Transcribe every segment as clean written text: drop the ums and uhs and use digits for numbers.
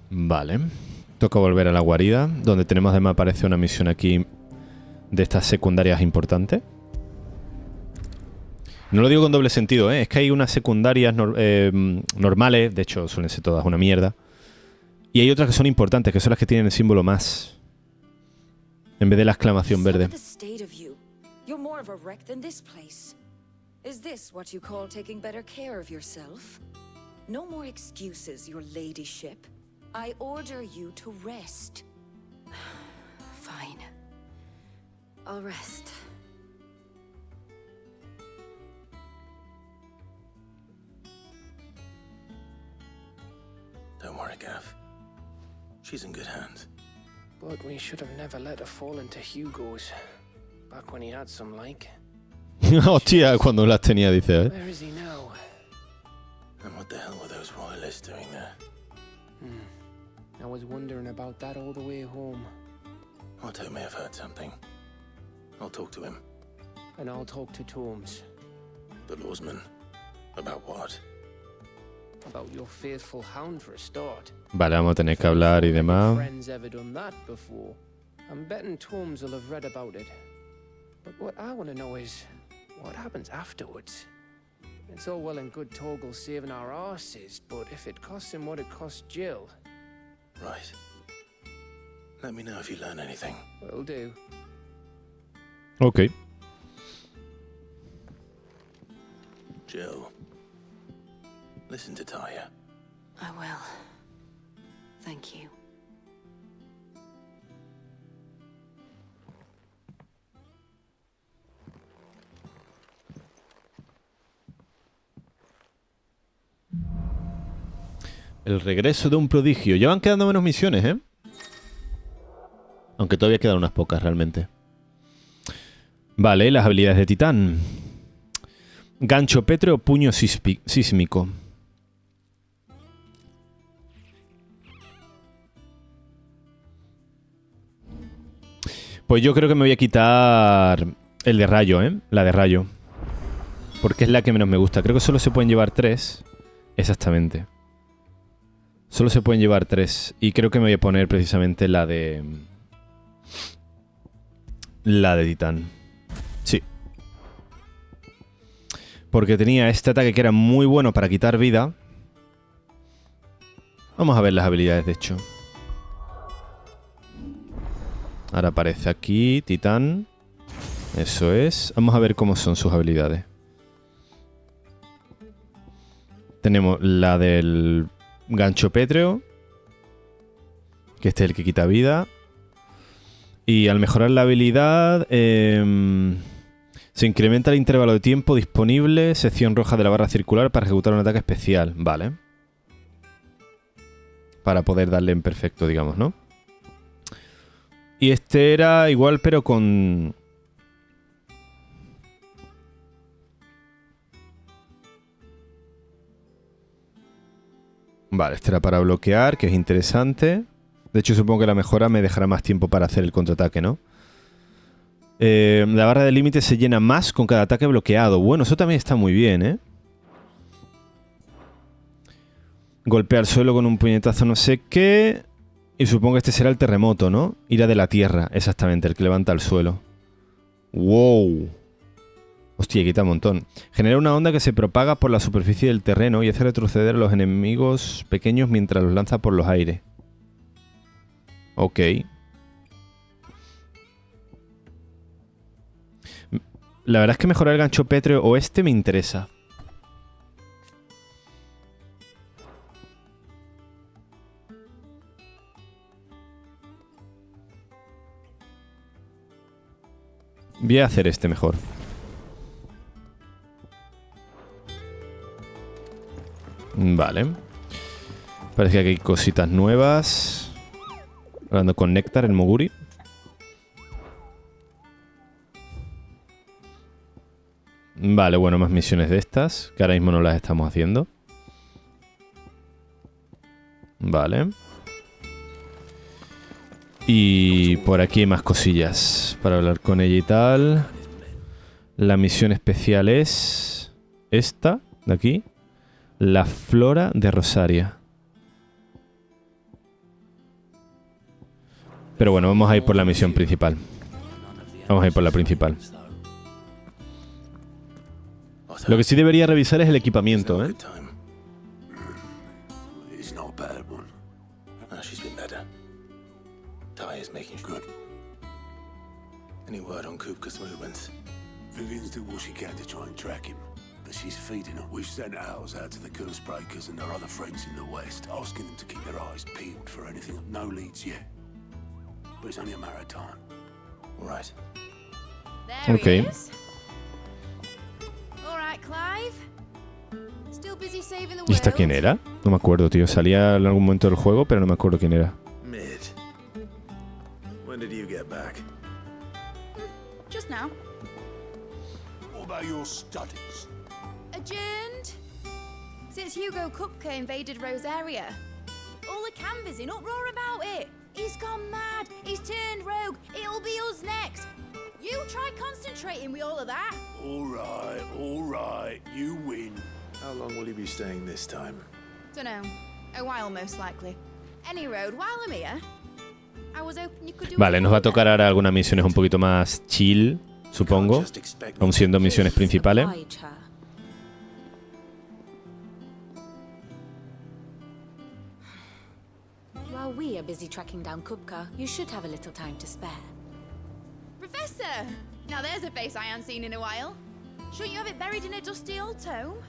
Vale. Toca volver a la guarida, donde tenemos además aparece una misión aquí de estas secundarias importantes. No lo digo con doble sentido, ¿eh? Es que hay unas secundarias normales, de hecho suelen ser todas una mierda. Y hay otras que son importantes, que son las que tienen el símbolo más. En vez de la exclamación verde. No more excuses, your ladyship. I order you to rest. Fine. I'll rest. Don't worry, Gav. She's in good hands. But we should have never let her fall into Hugo's. Back when he had some like. Hostia, cuando las tenía, dice, ¿eh? Where is he now? And what the hell were those royalists doing there? I was wondering about that all the way home. Otto may have heard something. I'll talk to him. And I'll talk to Tomes. The lawsman. About what? About your faithful hound for a start. Vale, vamos a tener que hablar y demás. Friends ever done that before? I'm betting Tomes will have read about it. But what I want to know is, what happens afterwards? It's all well and good Torgal saving our arses, but if it costs him what it cost Jill... Right. Let me know if you learn anything. Will do. Ok. Jill, listen to Taya. I will. Thank you. El regreso de un prodigio. Ya van quedando menos misiones, ¿eh? Aunque todavía quedan unas pocas, realmente. Vale, las habilidades de Titán. Gancho pétreo, puño sísmico. Pues yo creo que me voy a quitar el de rayo, ¿eh? La de rayo. Porque es la que menos me gusta. Creo que solo se pueden llevar 3. Exactamente. Solo se pueden llevar 3. Y creo que me voy a poner precisamente la de... La de Titán. Sí. Porque tenía este ataque que era muy bueno para quitar vida. Vamos a ver las habilidades, de hecho. Ahora aparece aquí, Titán. Eso es. Vamos a ver cómo son sus habilidades. Tenemos la del... gancho pétreo, que este es el que quita vida. Y al mejorar la habilidad se incrementa el intervalo de tiempo disponible, sección roja de la barra circular para ejecutar un ataque especial. Vale. Para poder darle en perfecto, digamos, ¿no? Y este era igual, pero con... Vale, este era para bloquear, que es interesante. De hecho, supongo que la mejora me dejará más tiempo para hacer el contraataque, ¿no? La barra de límite se llena más con cada ataque bloqueado. Bueno, eso también está muy bien, ¿eh? Golpea el suelo con un puñetazo no sé qué. Y supongo que este será el terremoto, ¿no? Ira de la tierra, exactamente, el que levanta el suelo. ¡Wow! Hostia, quita un montón. Genera una onda que se propaga por la superficie del terreno y hace retroceder a los enemigos pequeños mientras los lanza por los aires. Ok. La verdad es que mejorar el gancho pétreo o este me interesa. Voy a hacer este mejor. Vale. Parece que aquí hay cositas nuevas. Hablando con Néctar, el Moguri. Vale, bueno, más misiones de estas, que ahora mismo no las estamos haciendo. Vale. Y por aquí hay más cosillas para hablar con ella y tal. La misión especial es esta, de aquí. La flora de Rosaria. Pero bueno, vamos a ir por la misión principal. Vamos a ir por la principal. Lo que sí debería revisar es el equipamiento, ¿eh? It's not a bad one. She's been better. Ty is making good. Any word on Kupka's movements? Vivian's doing what she can to try and track him, but she's feeding him. We've sent ours out to the curse breakers and their other friends in the west, asking them to keep their eyes peeled for anything. No leads yet, but it's only a matter of time. Right. There Okay. he is. All right, Clive. Still busy saving the ¿Y esta world? quién era? No me acuerdo, tío. Salía en algún momento del juego, pero no me acuerdo quién era. Mid. When did you get back? Just now. What about your studies? Adjourned. Since Hugo Kupka invaded Rosaria. All the canvassers in uproar about it. He's gone mad. He's turned rogue. It'll be us next. You try concentrating with all of that. All right, you win. How long will you be staying this time? Dunno. A while, most likely. Any road, while I'm here, I was hoping you could do. Vale, nos va a tocar ahora algunas misiones un poquito más chill, supongo. Just expect Aún siendo misiones principales. Oblige her. While we are busy tracking down Kupka, you should have a little time to spare. Professor! Now there's a face I haven't seen in a while. Shouldn't you have it buried in a dusty old tome?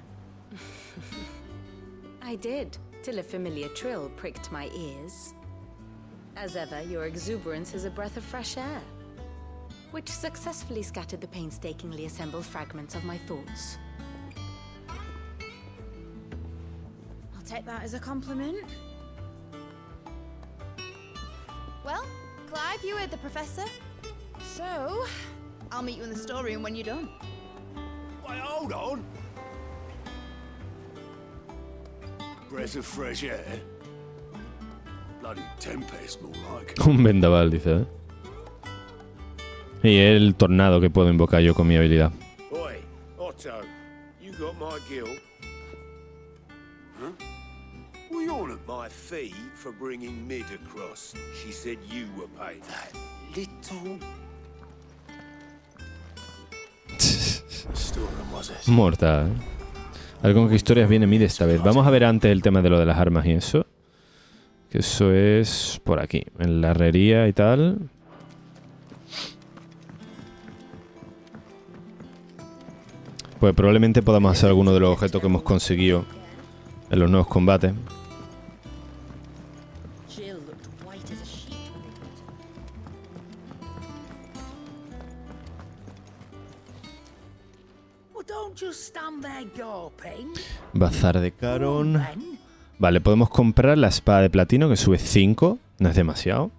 I did, till a familiar trill pricked my ears. As ever, your exuberance is a breath of fresh air, which successfully scattered the painstakingly assembled fragments of my thoughts. I'll take that as a compliment. Well, Clive, you heard the professor. So, I'll meet you in the storeroom when you're done. Wait, hold on. Breath of fresh air. Bloody tempest, more like. Un vendaval, dice, ¿eh? Y el tornado que puedo invocar yo con mi habilidad. Oi, Otto, you got my guilt? Huh? Well, you're at my fee for bringing Mid across. She said you were paid. That little... storeroom was it? Mortal. A ver con qué historias viene Mid esta vez. Vamos a ver antes el tema de lo de las armas y eso. Que eso es por aquí, en la herrería y tal. Pues probablemente podamos hacer alguno de los objetos que hemos conseguido en los nuevos combates. Jill looked white as a sheet when they put Well, don't just stand there gawping. Bazar de Caron. Vale, podemos comprar la espada de platino que sube 5. No es demasiado.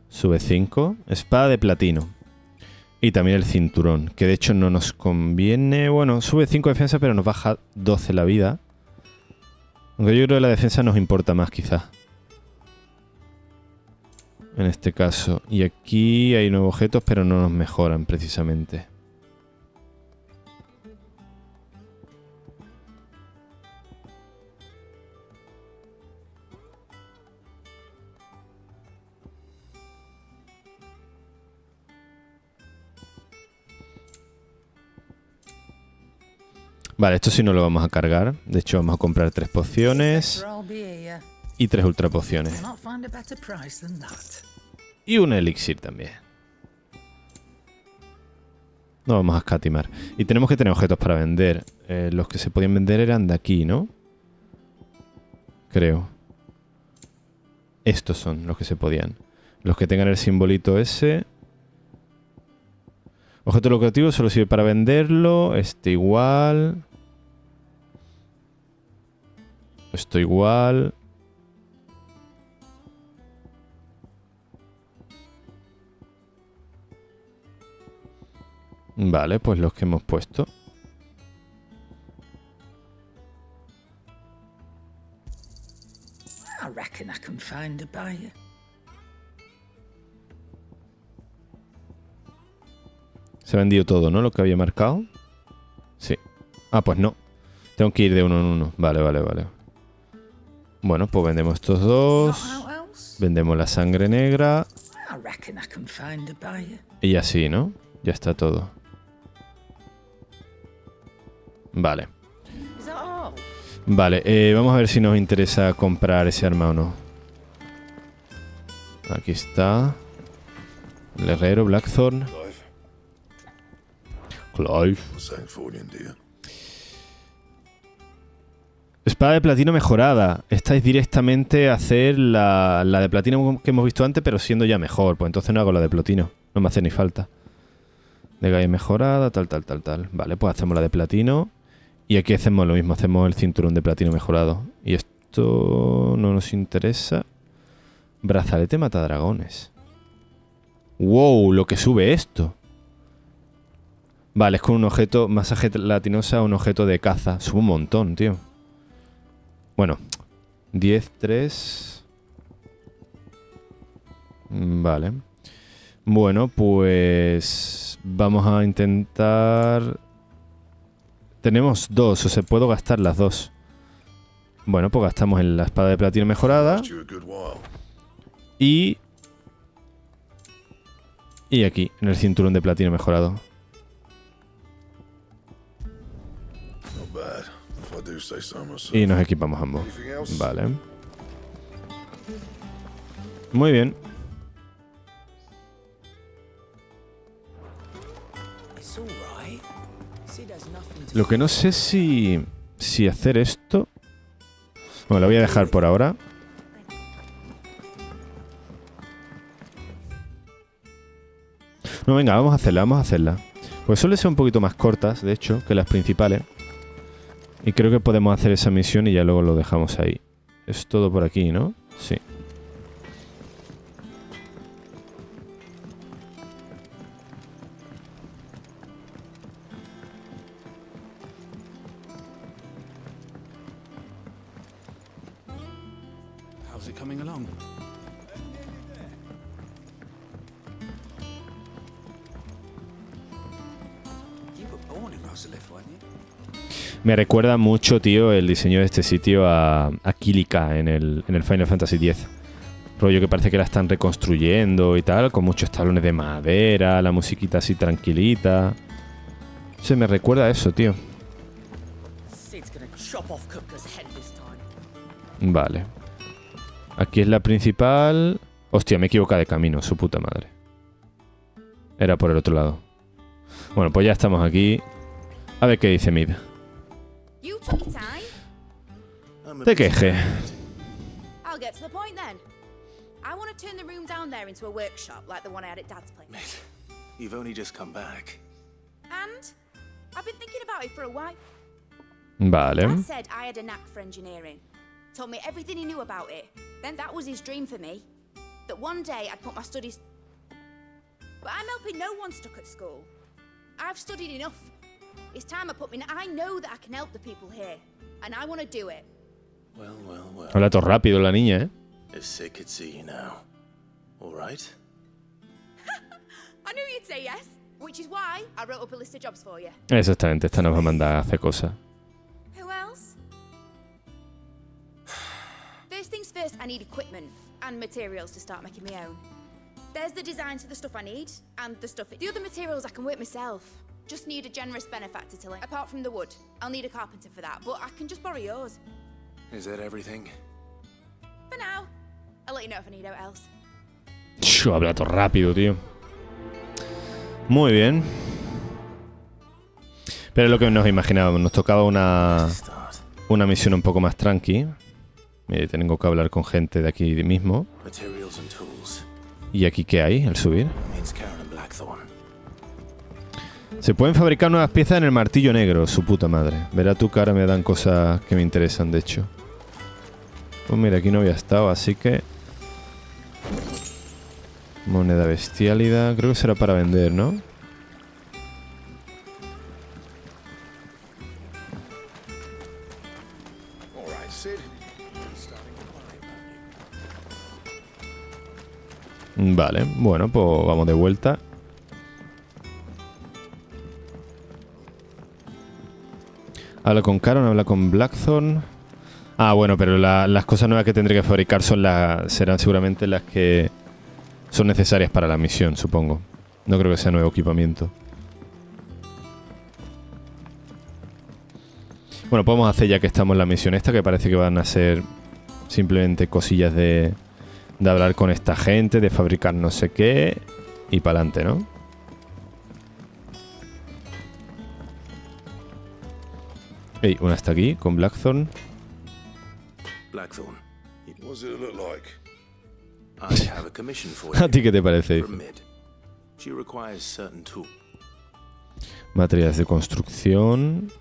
Sube 5. Espada de platino. Y también el cinturón, que de hecho no nos conviene. Bueno, sube 5 defensa, pero nos baja 12 la vida. Aunque yo creo que la defensa nos importa más, quizás. En este caso. Y aquí hay nuevos objetos, pero no nos mejoran precisamente. Vale, esto sí no lo vamos a cargar. De hecho, vamos a comprar 3 pociones I'll be here. y 3 ultra pociones. Cannot find a better price than that. Y un elixir también. No vamos a escatimar. Y tenemos que tener objetos para vender. Los que se podían vender eran de aquí, ¿no? Creo. Estos son los que se podían. Los que tengan el simbolito ese. Objeto lucrativo solo sirve para venderlo. Este igual. Esto igual. Vale, pues los que hemos puesto. I reckon I can find a buyer. Se ha vendido todo, ¿no? Lo que había marcado. Sí. Ah, pues no. Tengo que ir de uno en uno. Vale, vale, vale. Bueno, pues vendemos estos dos. Not how else? Vendemos la sangre negra. I reckon I can find a buyer. Y así, ¿no? Ya está todo. Vale. Is that all? Vale, vamos a ver si nos interesa comprar ese arma o no. Aquí está. El herrero, Blackthorn. Clive. Same fortune, dear. Espada de platino mejorada. Estáis directamente a hacer la de platino que hemos visto antes, pero siendo ya mejor. Pues entonces no hago la de platino. No me hace ni falta. De gaia mejorada, tal. Vale, pues hacemos la de platino. Y aquí hacemos lo mismo. Hacemos el cinturón de platino mejorado. Y esto no nos interesa. Brazalete matadragones. ¡Wow! Lo que sube esto. Vale, es con un objeto, masaje latinosa, un objeto de caza. Sube un montón, tío. Bueno, 10, 3. Vale. Bueno, pues vamos a intentar... Tenemos 2, o sea, puedo gastar las 2. Bueno, pues gastamos en la espada de platino mejorada. Y aquí, en el cinturón de platino mejorado. Y nos equipamos ambos. Vale. Muy bien. Lo que no sé si hacer esto... Bueno, lo voy a dejar por ahora. No, venga, vamos a hacerla. Pues suele ser un poquito más cortas, de hecho, que las principales. Y creo que podemos hacer esa misión y ya luego lo dejamos ahí. Es todo por aquí, ¿no? Sí. How's it coming along? You were born in Rosalith, weren't you? Me recuerda mucho, tío, el diseño de este sitio a Kilika en el Final Fantasy X. Rollo que parece que la están reconstruyendo y tal, con muchos tablones de madera, la musiquita así tranquilita. Se me recuerda a eso, tío. Vale. Aquí es la principal. Hostia, me he equivocado de camino, su puta madre. Era por el otro lado. Bueno, pues ya estamos aquí. A ver qué dice Mid. You took your time. Te queje. I'll get to the point then. I want to turn the room down there into a workshop like the one I had at Dad's place. Mate, you've only just come back. And I've been thinking about it for a while. Vale. Dad said I had a knack for engineering. Told me everything he knew about it. Then that was his dream for me. That one day I'd put my studies... But I'm helping no one stuck at school. I've studied enough. It's time I put me... I know that I can help the people here. And I want to do it. Well. Habla todo rápido la niña, ¿eh? If Sid could see you now. All right? I knew you'd say yes. Which is why I wrote up a list of jobs for you. Exactamente, esta nos va a mandar a hacer cosas. Who else? First things first, I need equipment and materials to start making my own. There's the designs for the stuff I need and the stuff... The other materials I can work myself. Just need a generous benefactor to lend. Apart from the wood, I'll need a carpenter for that, but I can just borrow yours. Is that everything? For now. I'll let you know if I need out else. Habla todo rápido, tío. Muy bien. Pero es lo que nos imaginábamos. Nos tocaba una misión un poco más tranqui. Mire, tengo que hablar con gente de aquí mismo. Materials and tools. ¿Y aquí qué hay al subir? Means Karen and Blackthorn. Se pueden fabricar nuevas piezas en el martillo negro. Su puta madre. Verá tú que ahora me dan cosas que me interesan, de hecho. Pues mira, aquí no había estado, así que... Moneda bestialidad. Creo que será para vender, ¿no? Vale, bueno, pues vamos de vuelta. Habla con Caron, habla con Blackthorn. Ah, bueno, pero las cosas nuevas que tendré que fabricar serán seguramente las que son necesarias para la misión, supongo. No creo que sea nuevo equipamiento. Bueno, podemos hacer ya que estamos en la misión esta, que parece que van a ser simplemente cosillas de hablar con esta gente, de fabricar no sé qué y para adelante, ¿no? Ey, una está aquí, con Blackthorn. Blackthorn, What does it look like? I have a commission for ¿A you ti qué te parece? from Mid. She requires certain tools. Materiales de construcción.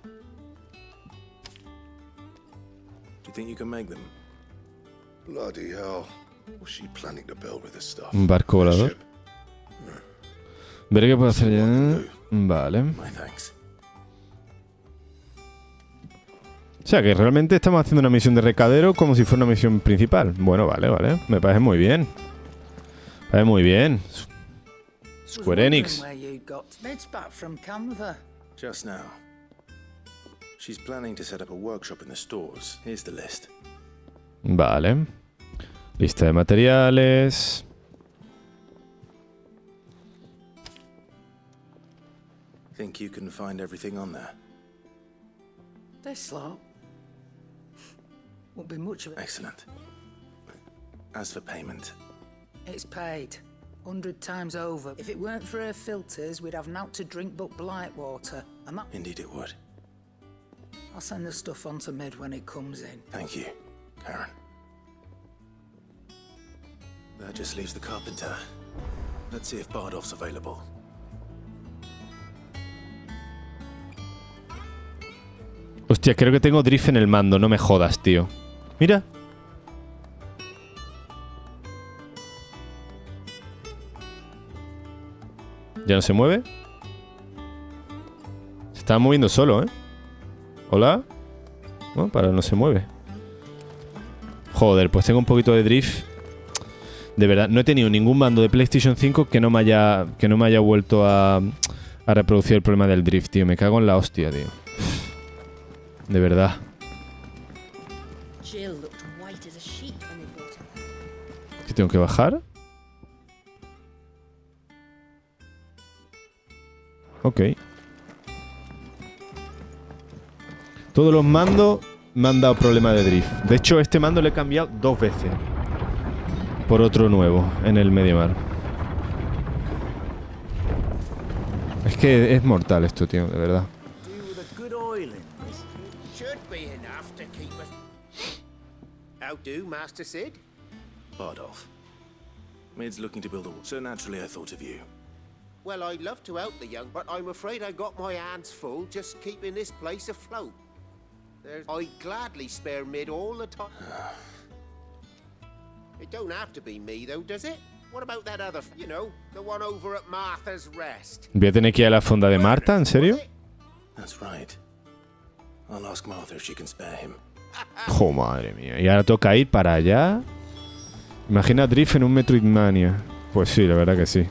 Do you think you can make them? Bloody hell. What's she planning to build with this stuff? Un barco volador. Ship? Veré qué puedo hacer ya. Vale. My thanks. O sea, que realmente estamos haciendo una misión de recadero como si fuera una misión principal. Bueno, vale, vale. Me parece muy bien. Me parece muy bien. Square Enix. Where you got Mid's back from Canva. Just now. She's planning to set up a workshop in the stores. Here's the list. Vale. Lista de materiales. Think you can find everything on there? This lot won't be much of it. Excellent. As for payment, It's paid 100 times over. If it weren't for her filters, we'd have naught to drink but blight water. And that indeed it would. I'll send the stuff on to Mid when it comes in. Thank you, Karen. That just leaves the carpenter. Let's see if Bardolph's available. Hostia, creo que tengo drift en el mando. No me jodas, tío. Mira. ¿Ya no se mueve? Se está moviendo solo, ¿eh? ¿Hola? Bueno, para no se mueve. Joder, pues tengo un poquito de drift. De verdad, no he tenido ningún mando de PlayStation 5 que no me haya vuelto a reproducir el problema del drift, tío. Me cago en la hostia, tío. De verdad. Jill looked white as a sheet when they brought her. ¿Qué tengo que bajar? Ok. Todos los mandos me han dado problema de drift. De hecho, este mando le he cambiado 2 veces. Por otro nuevo, en el Mediamar. Es que es mortal esto, tío, de verdad. Should be enough to keep us. How do, Master Sid? Bardolph. Mid's looking to build a... So naturally I thought of you. Well, I'd love to help the young, but I'm afraid I got my hands full just keeping this place afloat. I'd gladly spare Mid all the time. It don't have to be me, though, does it? What about that other, you know, the one over at Martha's Rest? Voy a tener que ir a la fonda de Marta, ¿en serio? That's right. I'll ask Martha if she can spare him. Jo, madre mía. Y ahora toca ir para allá. Imagina drift en un Metroidvania. Pues sí, la verdad que sí.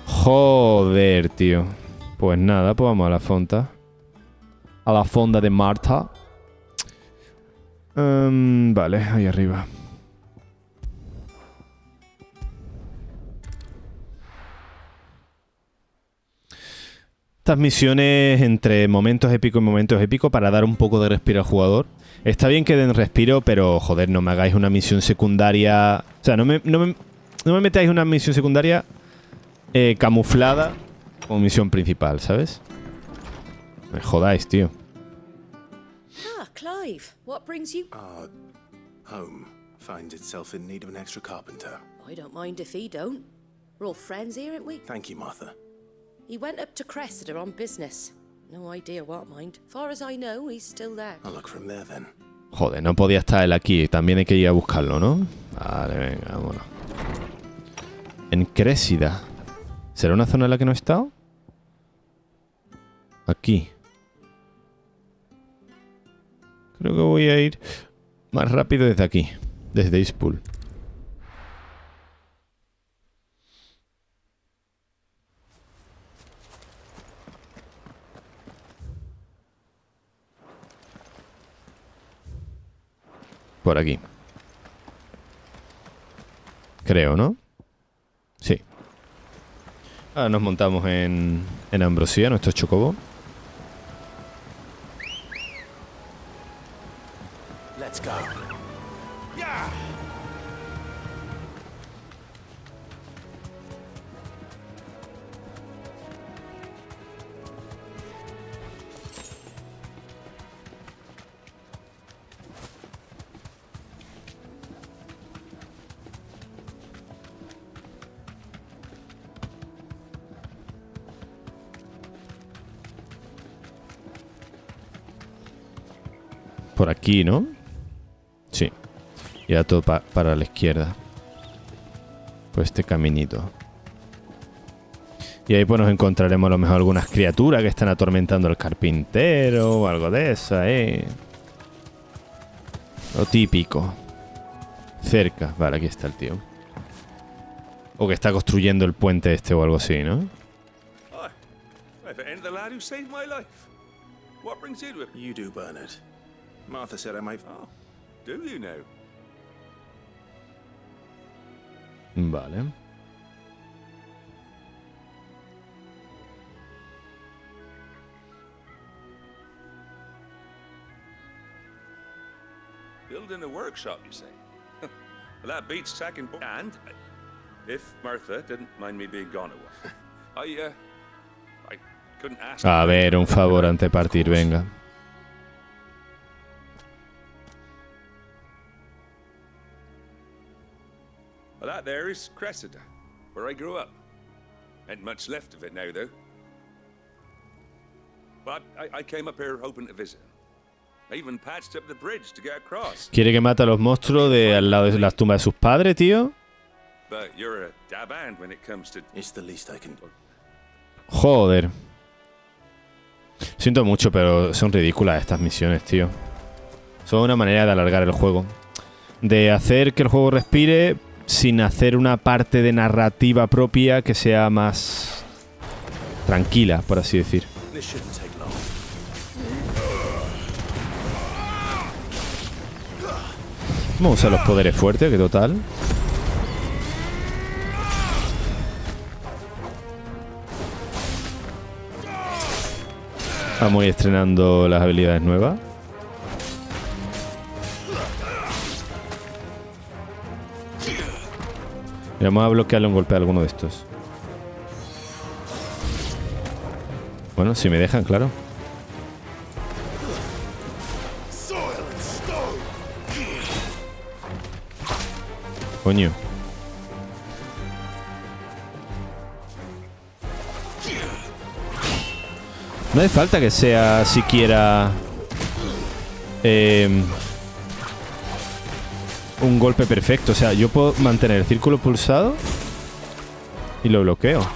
Joder, tío. Pues nada, pues vamos a la fonda. A la fonda de Marta. Vale, ahí arriba. Estas misiones entre momentos épicos y momentos épicos para dar un poco de respiro al jugador. Está bien que den respiro, pero joder, no me hagáis una misión secundaria. O sea, no me metáis una misión secundaria camuflada como misión principal, ¿sabes? Me jodáis, tío. Ah, Clive, what brings you? Our home finds itself in need of an extra carpenter. I don't mind if he don't. We're all friends here, aren't we? Thank you, Martha. He went up to Cressida on business. No idea what, mind. Far as I know, he's still there. I'll look from there then. Joder, no podía estar él aquí. También hay que ir a buscarlo, ¿no? Vale, venga, vámonos. En Cressida. ¿Será una zona en la que no he estado? Aquí. Creo que voy a ir más rápido desde aquí. Desde Eastpool. Por aquí. creo, ¿no? Sí. Ahora nos montamos en Ambrosía, nuestro chocobo. Let's go. Por aquí, ¿no? Sí. Y ahora todo para la izquierda. Por este caminito. Y ahí pues nos encontraremos a lo mejor algunas criaturas que están atormentando al carpintero o algo de esa, Lo típico. Cerca. Vale, aquí está el tío. O que está construyendo el puente este o algo así, ¿no? You do, Bernard. Martha said I might. Oh, do you know? Vale. Building a workshop, you say? Well, that beats sacking. And if Martha didn't mind me being gone a while, I couldn't ask. A ver, un favor antes de partir, venga. Well, that there is Cressida, where I grew up. Ain't much left of it now, though. But I came up here hoping to visit. I even patched up the bridge to get across. ¿Quiere que mate a los monstruos de al lado de las tumbas de sus padres, tío? But you're a dab hand when it comes to. It's the least I can do. Joder. Siento mucho, pero son ridículas estas misiones, tío. Son una manera de alargar el juego. De hacer que el juego respire sin hacer una parte de narrativa propia que sea más tranquila, por así decir. This shouldn't take long. Vamos a usar los poderes fuertes, que total. Vamos a ir estrenando las habilidades nuevas. Mira, vamos a bloquearle un golpe a alguno de estos. Bueno, si me dejan, claro. Coño. No hace falta que sea siquiera un golpe perfecto. O sea, yo puedo mantener el círculo pulsado y lo bloqueo.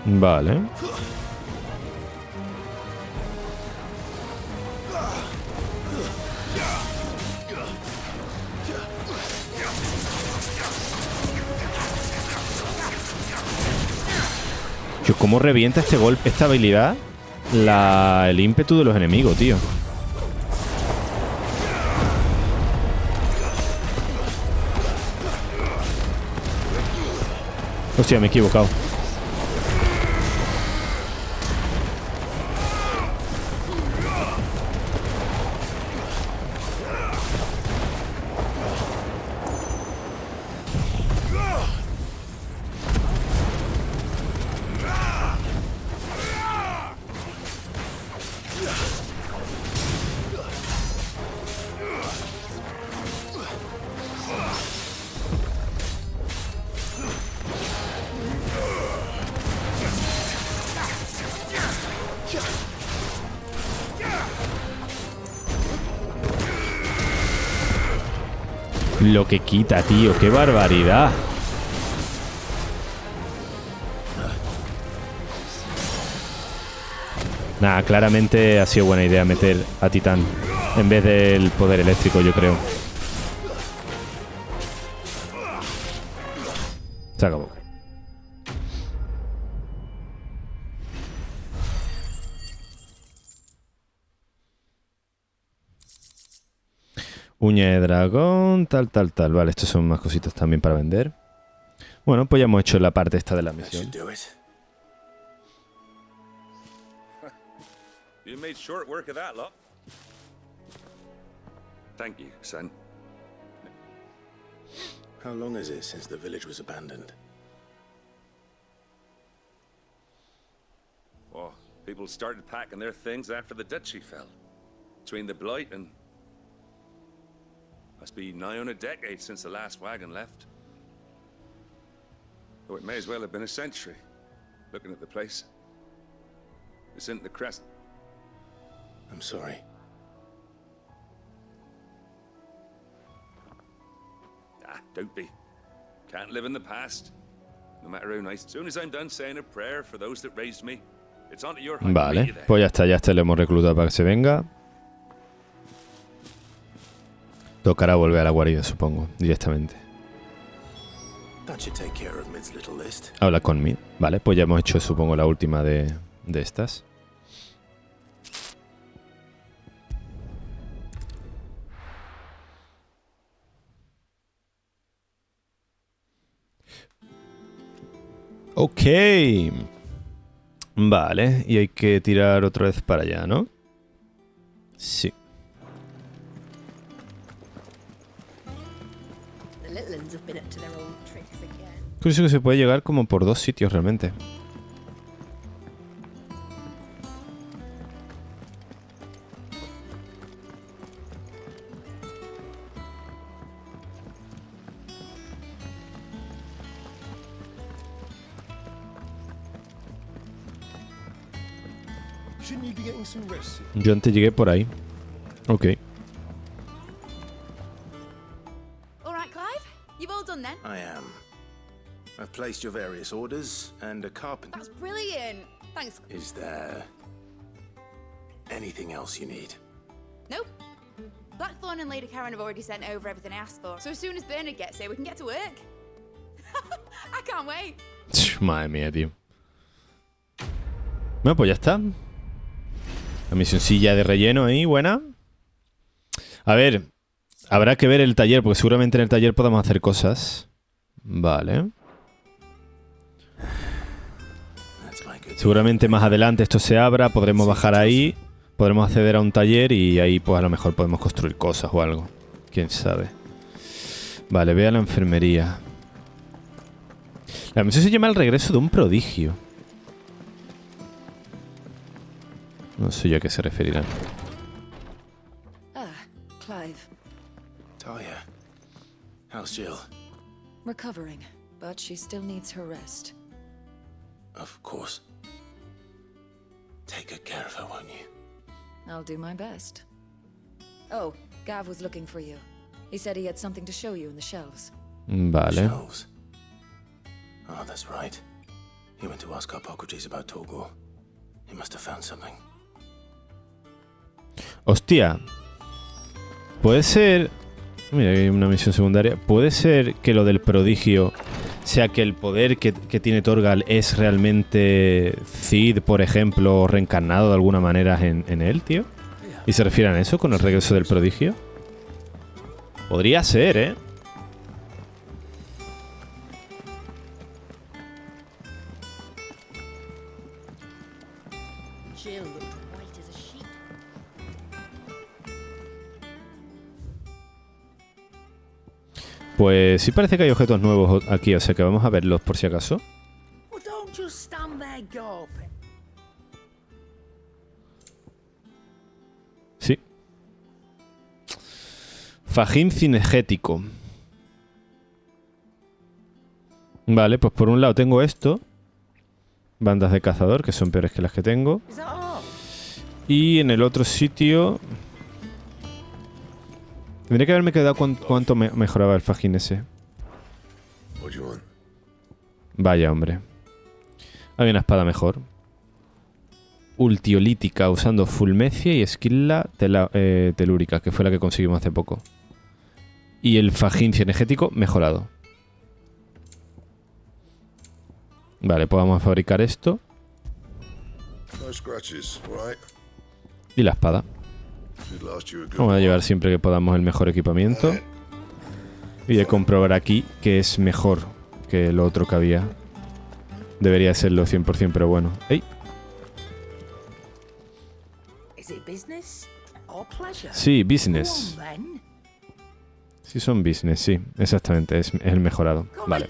Vale. Tío, ¿cómo revienta este golpe, esta habilidad? El ímpetu de los enemigos, tío. Hostia, me he equivocado. Lo que quita, tío. ¡Qué barbaridad! Nada, claramente ha sido buena idea meter a Titán. En vez del poder eléctrico, yo creo. Se acabó. Uña de dragón, tal. Vale, estos son más cositas también para vender. Bueno, pues ya hemos hecho la parte esta de la misión. You made short work of that lot. Thank you, son. How long is it since the village was abandoned? Oh, people started packing their things after the duchy fell. Between the blight and... Must be nigh on a decade since the last wagon left. Though it may as well have been a century, looking at the place. It's in the crest. I'm sorry. Ah, don't be. Can't live in the past. No matter how nice. As soon as I'm done saying a prayer for those that raised me, it's onto your hand. Vale, pues ya está, le hemos reclutado para que se venga. Tocará volver a la guarida, supongo, directamente. Habla con Mid. Vale, pues ya hemos hecho, supongo, la última de estas. Ok. Vale, y hay que tirar otra vez para allá, ¿no? Sí. Curioso que se puede llegar como por dos sitios realmente. Yo antes llegué por ahí. Ok. All right, Clive? You've all done then? I am. I've placed your various orders and a carpenter. That's brilliant. Thanks. Is there anything else you need? Nope. Blackthorn and Lady Karen have already sent over everything I asked for. So as soon as Bernard gets here, we can get to work. I can't wait. Madre mía, tío. Bueno, pues ya está. La misioncilla de relleno ahí, buena. A ver, habrá que ver el taller, porque seguramente en el taller podamos hacer cosas. Vale. Seguramente más adelante esto se abra, podremos bajar ahí, podremos acceder a un taller y ahí pues a lo mejor podemos construir cosas o algo. Quién sabe. Vale, ve a la enfermería. La misión se llama El regreso de un prodigio. No sé yo a qué se referirán. Ah, Clive. Talia, how's Jill? Recovering, but she still needs her rest. Of course. Take good care of her, won't you? I'll do my best. Oh, Gav was looking for you. He said he had something to show you in the shelves. Vale. Shelves. Oh, that's right. He went to ask Hippocrates about Torgor. He must have found something. Hostia. Puede ser... Mira, hay una misión secundaria. Puede ser que lo del prodigio sea que el poder que tiene Torgal es realmente Cid, por ejemplo, reencarnado de alguna manera en él, tío. ¿Y se refieren a eso con el regreso del prodigio? Podría ser, ¿eh? Pues sí parece que hay objetos nuevos aquí, o sea que vamos a verlos por si acaso. Sí. Fajín cinegético. Vale, pues por un lado tengo esto. Bandas de cazador, que son peores que las que tengo. Y en el otro sitio... Tendría que haberme quedado cuánto mejoraba el fajín ese. Vaya, hombre. Hay una espada mejor. ultiolítica usando fulmecia y esquila telúrica, que fue la que conseguimos hace poco. Y el fajín cinegético mejorado. Vale, pues vamos a fabricar esto. Y la espada. Vamos a llevar siempre que podamos el mejor equipamiento. Y de comprobar aquí que es mejor que lo otro que había. Debería serlo 100%, pero bueno. ¡Ey! Sí, business. Sí, son business, sí. Exactamente, es el mejorado. Vale.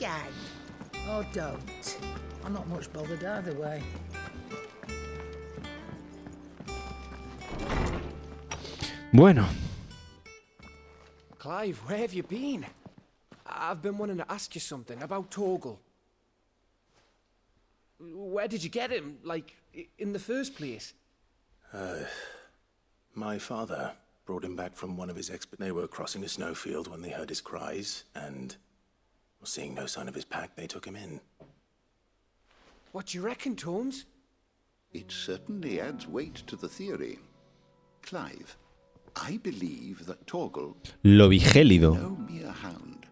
Bueno. Clive, where have you been? I've been wanting to ask you something about Torgal. Where did you get him, like, in the first place? My father brought him back from one of his They were crossing a snowfield when they heard his cries, and seeing no sign of his pack, they took him in. What do you reckon, Tomes? It certainly adds weight to the theory. Clive, I believe that Torgal... Lobigélido. No mere hound,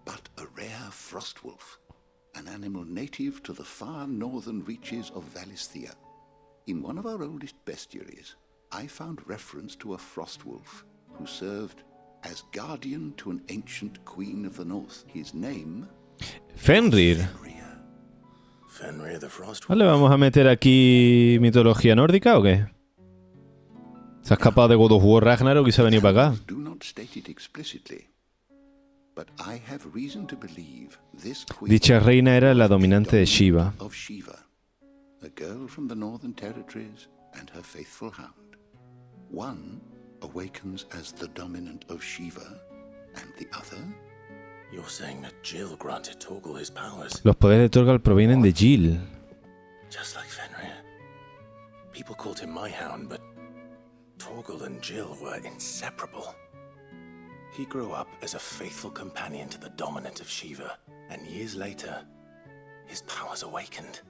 but a rare frostwolf. An animal native to the far northern reaches of Valisthea. In one of our oldest bestiaries, I found reference to a frostwolf who served as guardian to an ancient queen of the north. His name... Fenrir. Fenrir the Frostwolf. ¿Vale, vamos a meter aquí mitología nórdica o qué? Se ha escapado de God of War Ragnarok y se ha venido para acá. Do not state it explicitly, but I have reason to believe this queen... Dicha reina era la dominante de Shiva. Of Shiva, a girl from the northern territories and her faithful hound. One awakens as the dominant of Shiva, and the other... You're saying that Jill granted Torgal his powers? Los poderes de Torgal provienen de Jill. Just like Fenrir. People called him my hound, but Torgal and Jill were inseparable. He grew up as a faithful companion to the dominant of Shiva, and years later, his powers awakened,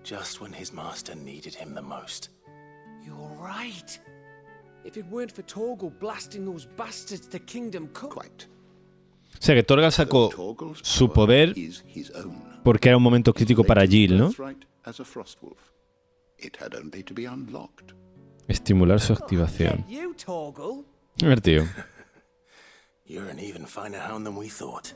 just when his master needed him the most. You're right. If it weren't for Torgal blasting those bastards to Kingdom Come... Quite. O sea que Torgal sacó su poder porque era un momento crítico para Jill, ¿no? Estimular su activación. A ver, tío. You're an even finer hound than we thought.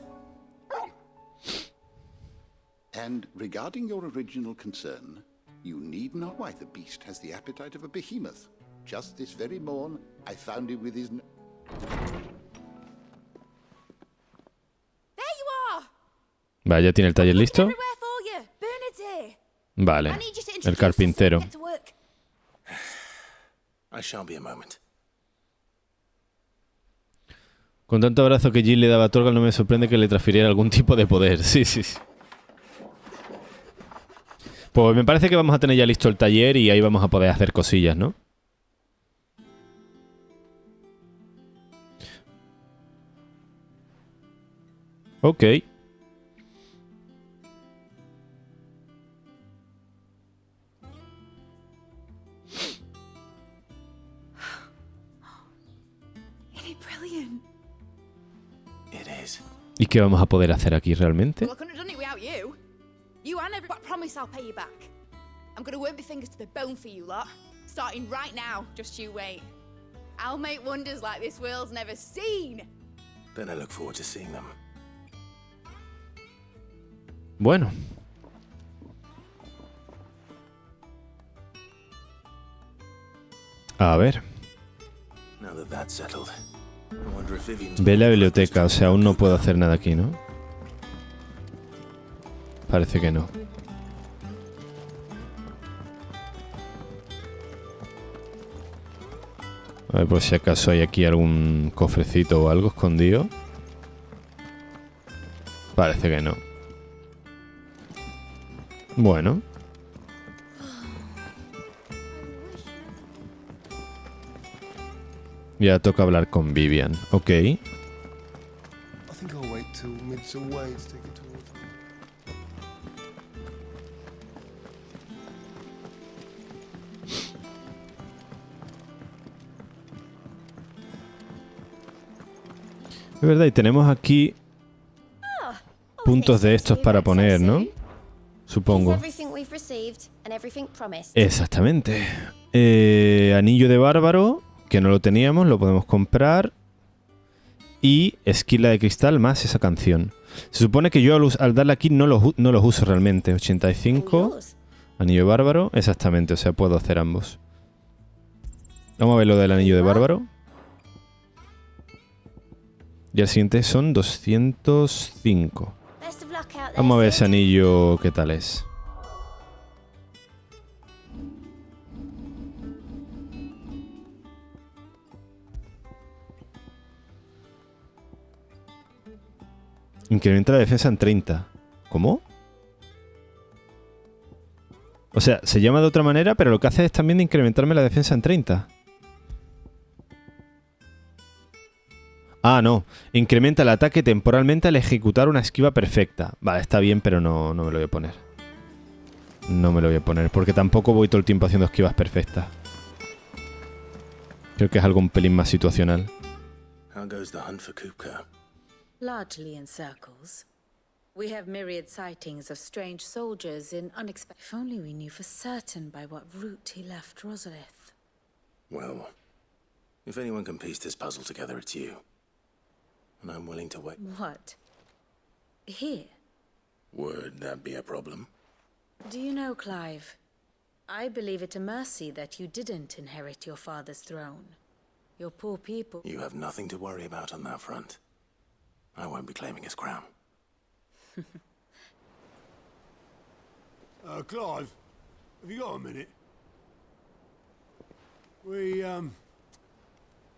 And regarding your original concern, you need not. Why, the beast has the appetite of a behemoth. Just this very morn, I found him with his... Vale, ya tiene el taller listo. Vale, el carpintero. Con tanto abrazo que Jill le daba a Torgal, no me sorprende que le transfiriera algún tipo de poder. Sí, sí, sí. Pues me parece que vamos a tener ya listo el taller y ahí vamos a poder hacer cosillas, ¿no? Ok. ¿Y qué vamos a poder hacer aquí realmente? Well, I couldn't have done it without you. You and every... But I promise I'll pay you back. I'm gonna work my fingers to the bone for you lot. Starting right now. Just you wait. I'll make wonders like this world's never seen. Then I look forward to seeing them. Bueno. A ver. Now that that's settled. I wonder if Vivian's... Ve la biblioteca, o sea, aún no puedo hacer nada aquí, ¿no? Parece que no. A ver por si acaso hay aquí algún cofrecito o algo escondido. Parece que no. Bueno. Ya toca hablar con Vivian. Ok. I think I'll wait till mid's away to take it to her. Es verdad, y tenemos aquí puntos de estos para poner, ¿no? Supongo. Everything we've received and everything promised. Exactamente. Anillo de bárbaro, que no lo teníamos, lo podemos comprar. Y esquila de cristal más esa canción. Se supone que yo al darle aquí no los uso realmente. 85. Anillo de bárbaro. Exactamente, o sea, puedo hacer ambos. Vamos a ver lo del anillo de bárbaro. Y el siguiente son 205. Vamos a ver ese anillo qué tal es. Incrementa la defensa en 30. ¿Cómo? O sea, se llama de otra manera, pero lo que hace es también de incrementarme la defensa en 30. Ah, no. Incrementa el ataque temporalmente al ejecutar una esquiva perfecta. Vale, está bien, pero no me lo voy a poner. No me lo voy a poner, porque tampoco voy todo el tiempo haciendo esquivas perfectas. Creo que es algo un pelín más situacional. How goes the hunt for Kupka? Largely in circles. We have myriad sightings of strange soldiers in unexpected... If only we knew for certain by what route he left Rosalith. Well, if anyone can piece this puzzle together, it's you. And I'm willing to wait. What? Here? Would that be a problem? Do you know, Clive, I believe it a mercy that you didn't inherit your father's throne. Your poor people... You have nothing to worry about on that front. I won't be claiming his crown. Clive, have you got a minute? We, have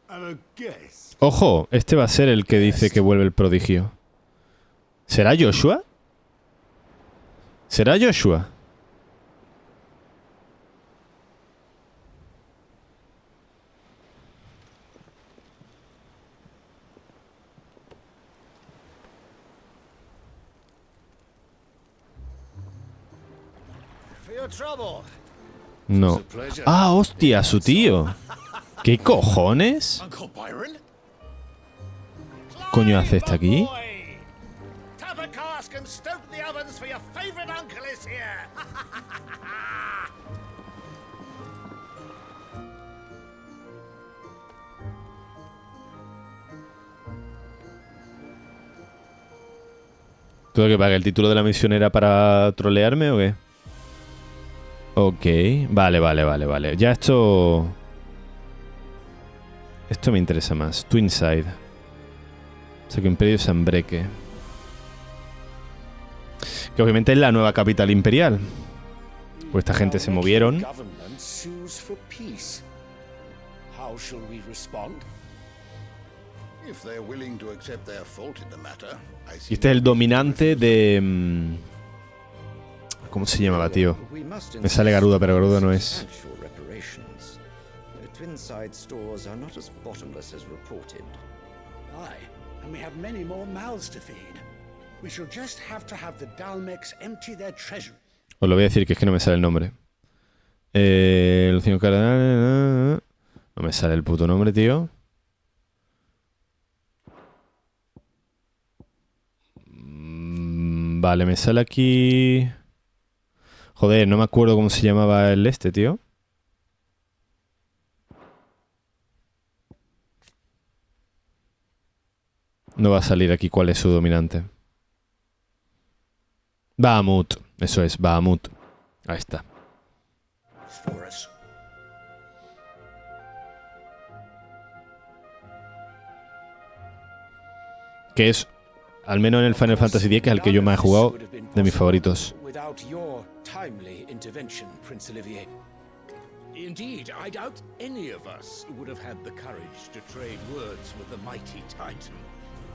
a guess. Ojo, este va a ser el que dice que vuelve el prodigio. ¿Será Joshua? ¿Será Joshua? No. Ah, hostia, su tío. ¿Qué cojones? ¿Coño hace este aquí? ¿Todo que pague el título de la misión era para trolearme o qué? Ok, vale. Ya esto me interesa más. Twinside. O sea que Imperio Sanbreque. Que obviamente es la nueva capital imperial. Pues esta gente se movieron. Y este es el dominante de... ¿Cómo se llamaba, tío? Me sale Garuda, pero Garuda no es. Os lo voy a decir que es que no me sale el nombre. Luciano Cardenal. No me sale el puto nombre, tío. Vale, me sale aquí... Joder, no me acuerdo cómo se llamaba el este, tío. No va a salir aquí cuál es su dominante. Bahamut. Eso es, Bahamut. Ahí está. Que es, al menos en el Final Fantasy X, que es el que yo más he jugado, de mis favoritos. Timely intervention, Prince Olivier. Indeed, I doubt any of us would have had the courage to trade words with the mighty Titan,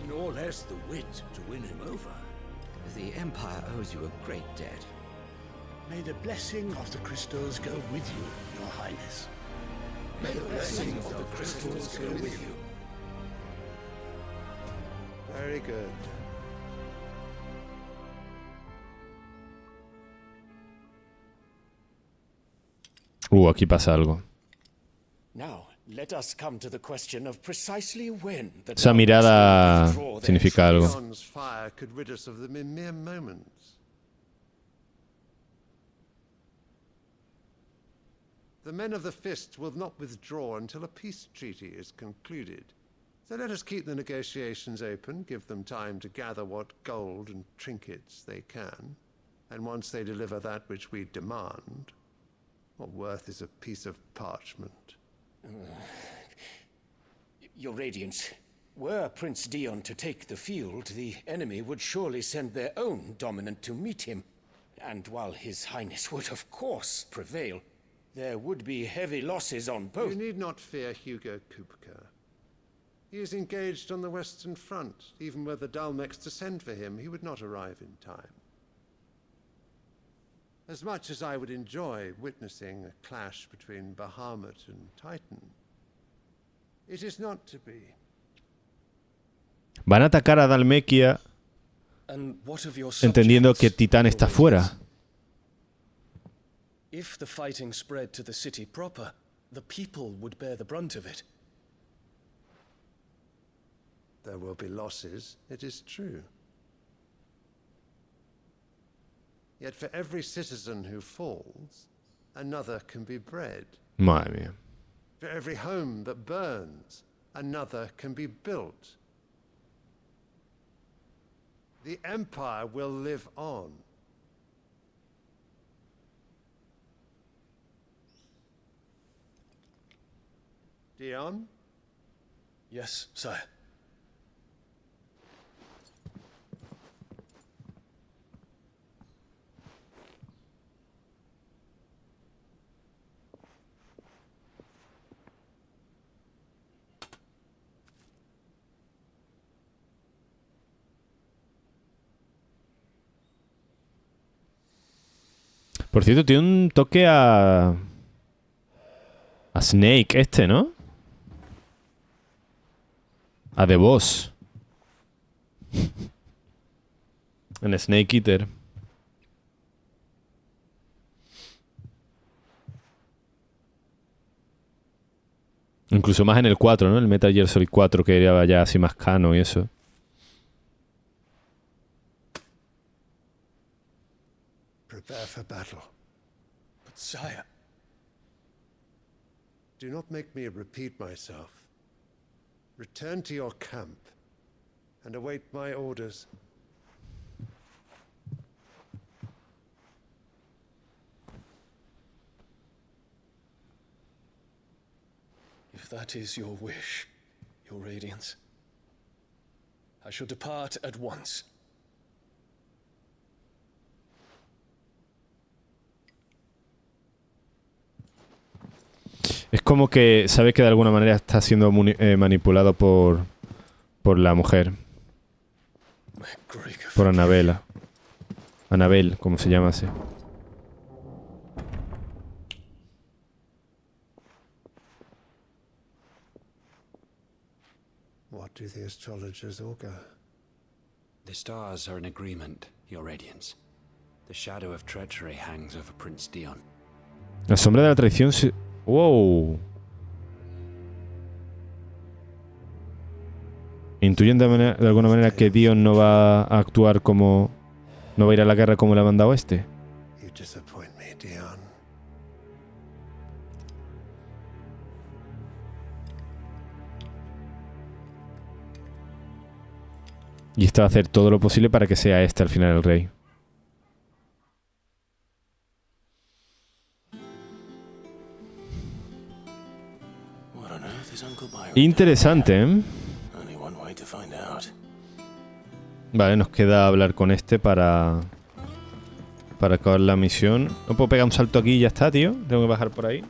nor less the wit to win him over. The Empire owes you a great debt. May the blessing of the crystals go with you, Your Highness. May the blessing of the crystals go with you. Very good. Aquí pasa algo. Now, Let us come to the question of precisely when the Esa mirada significa algo. Dion's fire could rid us of them in mere moments. The men of the Fist will not withdraw until a peace treaty is concluded. So let us keep the negotiations open, give them time to gather what gold and trinkets they can. And once they deliver that which we demand, what worth is a piece of parchment? Your Radiance, were Prince Dion to take the field, the enemy would surely send their own dominant to meet him. And while His Highness would of course prevail, there would be heavy losses on both. You need not fear Hugo Kupka. He is engaged on the Western Front. Even were the Dalmex to send for him, he would not arrive in time. As much as I would enjoy witnessing a clash between Bahamut and Titan, it is not to be. Van a atacar a Dalmequia entendiendo que Titán está fuera. If the fighting spread to the city proper, the people would bear the brunt of it. There will be losses, it is true. Yet for every citizen who falls, another can be bred. Madre mía. For every home that burns, another can be built. The Empire will live on. Dion? Yes, sire. Por cierto, tiene un toque a Snake este, ¿no? A The Boss. En Snake Eater. Incluso más en el 4, ¿no? El Metal Gear Solid 4, que era ya así más cano y eso. Prepare for battle. But sire... Do not make me repeat myself. Return to your camp and await my orders. If that is your wish, Your Radiance, I shall depart at once. Es como que sabe que de alguna manera está siendo manipulado por la mujer. Por Anabela. Anabel, como se llama así. What do the astrologers augur? The stars are in agreement, Your Radiance. The shadow of treachery hangs over Prince Dion. La sombra de la traición se... ¡Wow! Intuyen de alguna manera que Dion no va a actuar como... No va a ir a la guerra como le ha mandado este. You disappoint me, Dion. Y está a hacer todo lo posible para que sea este al final el rey. Interesante, ¿eh? Vale, nos queda hablar con este para acabar la misión. No puedo pegar un salto aquí y ya está, tío. Tengo que bajar por ahí.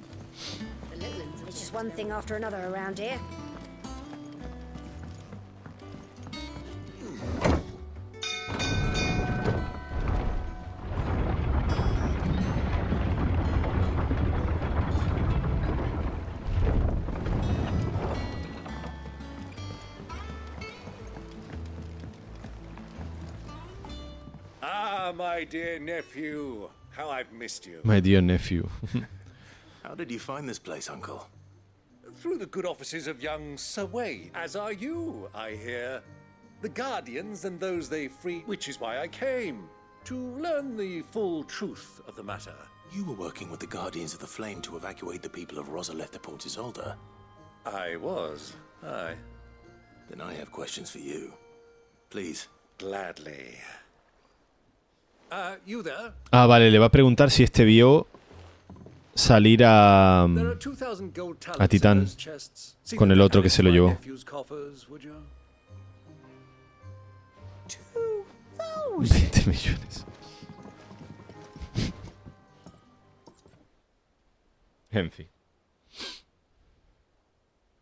My dear nephew, how I've missed you. My dear nephew. How did you find this place, Uncle? through the good offices of young Sir Wayne, as are you, I hear. The Guardians and those they free, which is why I came, to learn the full truth of the matter. You were working with the Guardians of the Flame to evacuate the people of Rosalith to Port Isolde. I was, aye. Then I have questions for you. Please. Gladly. You there? Ah, vale, le va a preguntar si este vio salir a Titán con el otro que se lo llevó. 20 millones. En fin.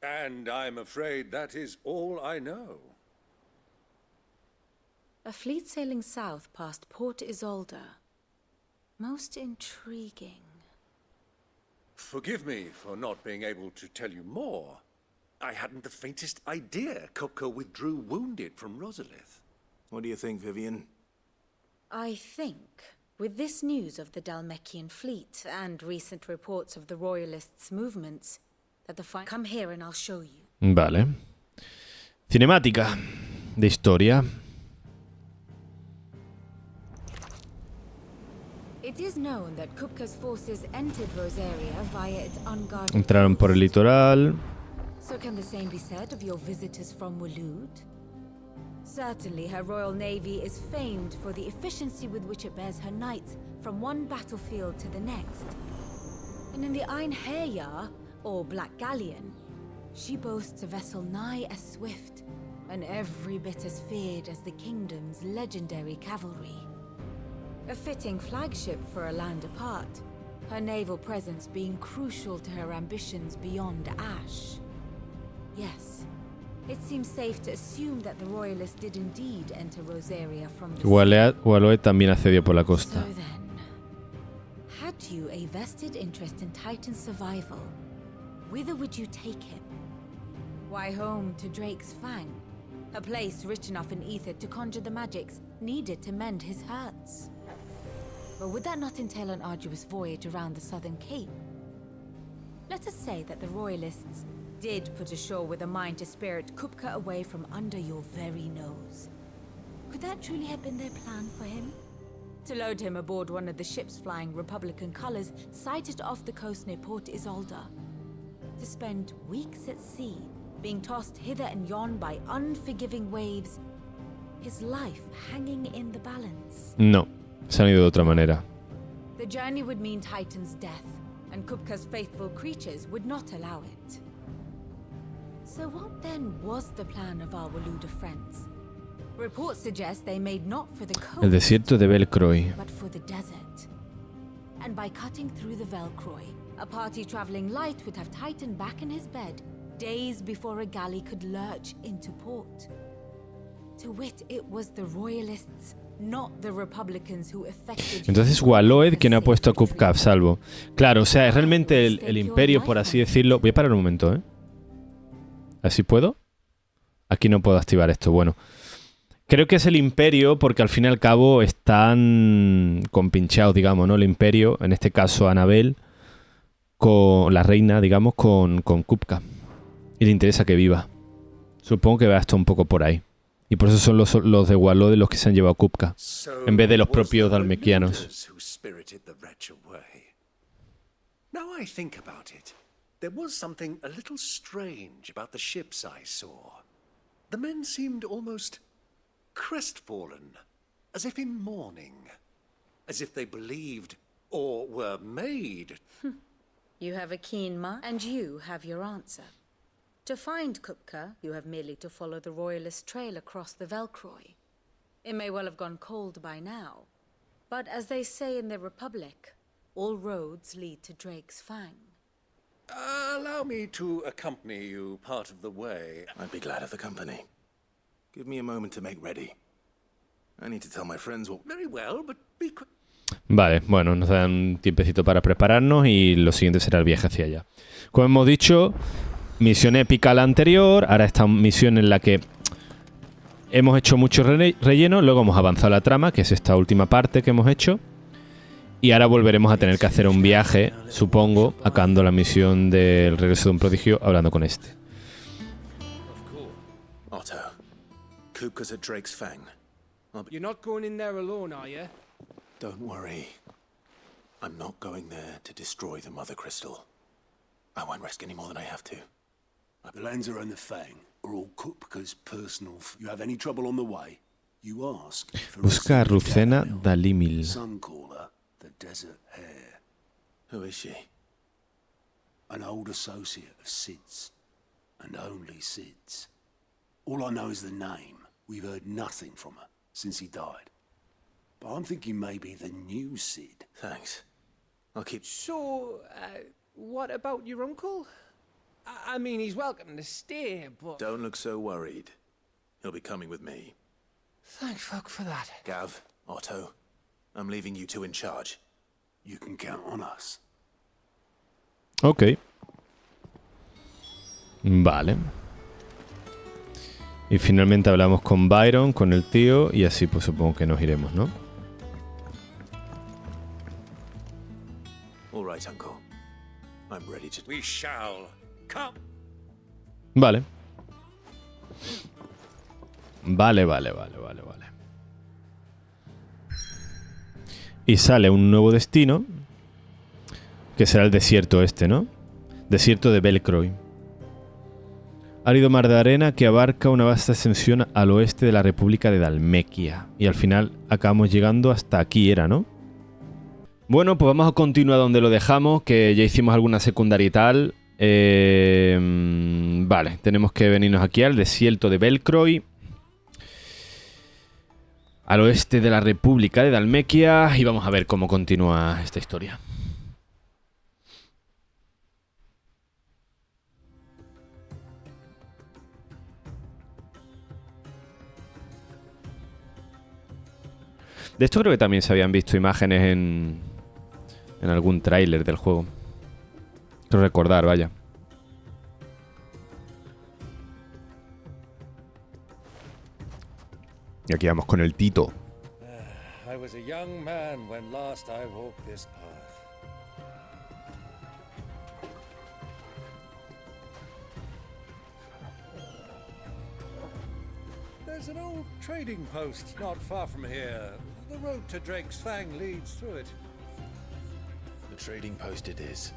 And I'm afraid that is all I know. A fleet sailing south past Port Isolde. Most intriguing. Forgive me for not being able to tell you more. I hadn't the faintest idea Kupka withdrew wounded from Rosalith. What do you think, Vivian? I think, with this news of the Dalmekian fleet and recent reports of the Royalists' movements, that the fight... Come here and I'll show you. Vale. Cinemática de historia. It is known that Kupka's forces entered Rosaria via its unguarded... Entraron por el litoral. So can the same be said of your visitors from Waloed? Certainly her royal navy is famed for the efficiency with which it bears her knights from one battlefield to the next. And in the Einherjar, or Black Galleon, she boasts a vessel nigh as swift and every bit as feared as the kingdom's legendary cavalry. A fitting flagship for a land apart, her naval presence being crucial to her ambitions beyond Ash. Yes, it seems safe to assume that the Royalists did indeed enter Rosaria from the Waloed también accedió por la costa. So then, had you a vested interest in Titan's survival, whither would you take him? Why home to Drake's Fang, a place rich enough in ether to conjure the magics needed to mend his hurts. But would that not entail an arduous voyage around the southern cape? Let us say that the Royalists did put ashore with a mind to spirit Kupka away from under your very nose. Could that truly have been their plan for him? To load him aboard one of the ships flying Republican colors sighted off the coast near Port Isolde. To spend weeks at sea, being tossed hither and yon by unforgiving waves, his life hanging in the balance. No, se han ido de otra manera. The journey would mean Titan's death, and Kupka's faithful creatures would not allow it. So what then was the plan of our Waloed friends? Reports suggest they made not for the coast, El desierto de VELKROY. but for the desert. And by cutting through the VELKROY, a party traveling light would have Titan back in his bed days before a galley could lurch into port. To wit, it was the Royalists, not the Republicans, who effected... Entonces Waloed quien ha puesto a Kupka a salvo. Claro, o sea, es realmente el imperio, por así decirlo. Voy a parar un momento, ¿eh? ¿Así puedo? Aquí no puedo activar esto. Bueno, creo que es el imperio porque al fin y al cabo están compinchados, digamos, ¿no? El imperio, en este caso Annabelle, con la reina, digamos, con Kupka. Y le interesa que viva. Supongo que va esto un poco por ahí. Y por eso son los de Waloed los que se han llevado a Kupka, en vez de los propios dalmekianos. Now I think about it, there was something a little strange about the ships I saw. The men seemed almost crestfallen, as if in mourning, as if they believed or were made. You have a keen mind, and you have your answer. To find Kupka, you have merely to follow the Royalist trail across the VELKROY. It may well have gone cold by now, but as they say in the Republic, all roads lead to Drake's Fang. Allow me to accompany you part of the way. I'd be glad of the company. Give me a moment to make ready. I need to tell my friends what... Very well, but be quick. Vale, bueno, nos dan un tiempecito para prepararnos y lo siguiente será el viaje hacia allá. Como hemos dicho, misión épica la anterior, ahora esta misión en la que hemos hecho mucho relleno, luego hemos avanzado la trama, que es esta última parte que hemos hecho, Y ahora volveremos a tener que hacer un viaje, supongo, acabando la misión del regreso de un prodigio, hablando con este. Otto, Kupka's at Drake's Fang. You're not going in there alone, are you? Don't worry. I'm not going there to destroy the Mother Crystal. I won't risk any more than I have to. The Lanza and the Fang are all Kupka's personal. You have any trouble on the way, you ask for Busca a Rucena Dalimil. Some call her the Desert Hare. Who is she? An old associate of Sid's, and only Sid's. All I know is the name. We've heard nothing from her since he died. But I'm thinking maybe the new Sid. Thanks. I'll keep... So, what about your uncle? I mean, he's welcome to stay, but... Don't look so worried. He'll be coming with me. Thank fuck for that. Gav, Otto, I'm leaving you two in charge. You can count on us. Ok. Vale. Y finalmente hablamos con Byron, con el tío, y así pues supongo que nos iremos, ¿no? All right, Uncle. I'm ready to... We shall come. Vale. Vale. Y sale un nuevo destino, que será el desierto este, ¿no? Desierto de VELKROY. Árido mar de arena que abarca una vasta extensión al oeste de la República de Dalmequia. Y al final acabamos llegando hasta aquí, era, ¿no? Bueno, pues vamos a continuar donde lo dejamos, que ya hicimos alguna secundaria y tal. Vale, tenemos que venirnos aquí al desierto de VELKROY, al oeste de la República de Dalmequia, y vamos a ver cómo continúa esta historia. De esto creo que también se habían visto imágenes en algún tráiler del juego. Quiero recordar, vaya. Y aquí vamos con el Tito. I was a young man when last I walked this path. There's an old trading post not far from here. The road to Drake's Fang leads through it. The trading post it is.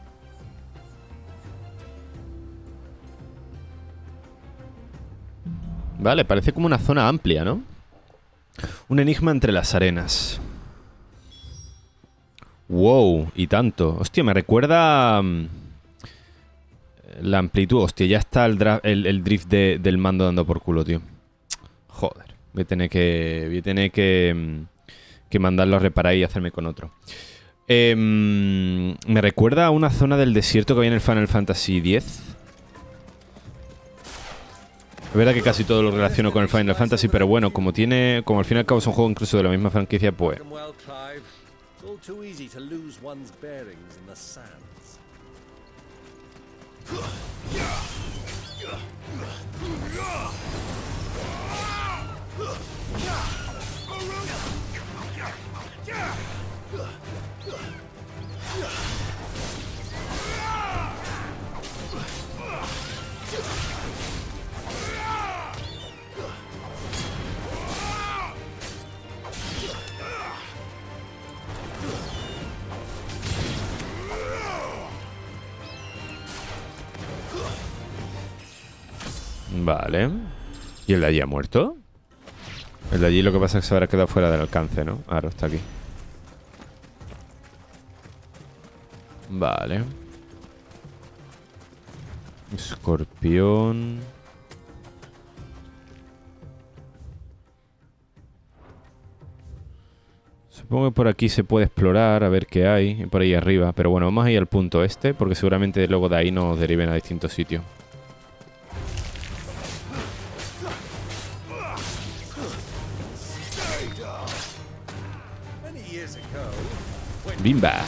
Vale, parece como una zona amplia, ¿no? Un enigma entre las arenas. Wow, y tanto. Hostia, me recuerda la amplitud. Hostia, ya está el drift del mando dando por culo, tío. Joder, voy a tener que mandarlo a reparar y hacerme con otro. Me recuerda a una zona del desierto que había en el Final Fantasy X. Es verdad que casi todo lo relaciono con el Final Fantasy, pero bueno, como al fin y al cabo son juegos incluso de la misma franquicia, pues... Vale. ¿Y el de allí ha muerto? El de allí lo que pasa es que se habrá quedado fuera del alcance, ¿no? Ahora está aquí. Vale. Escorpión. Supongo que por aquí se puede explorar, a ver qué hay por ahí arriba. Pero bueno, vamos a ir al punto este, porque seguramente luego de ahí nos deriven a distintos sitios. Bimba.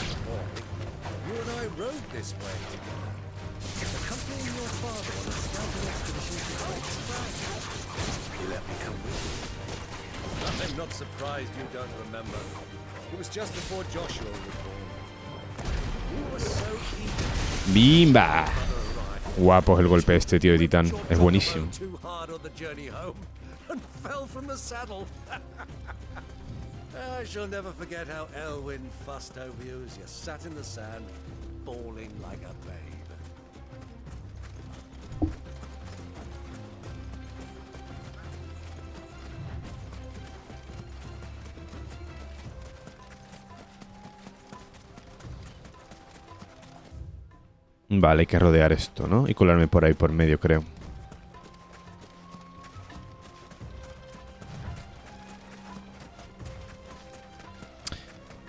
I'm not surprised you don't remember. It was just before Joshua was born. You were so eager. ¡Bimba! Guapo es el golpe este, tío, de titán. Es buenísimo. Too hard on the journey home and fell from the saddle. I shall never forget how Elwyn fussed over you as you sat in the sand, bawling like a babe. Vale, hay que rodear esto, ¿no? Y colarme por ahí por medio, creo.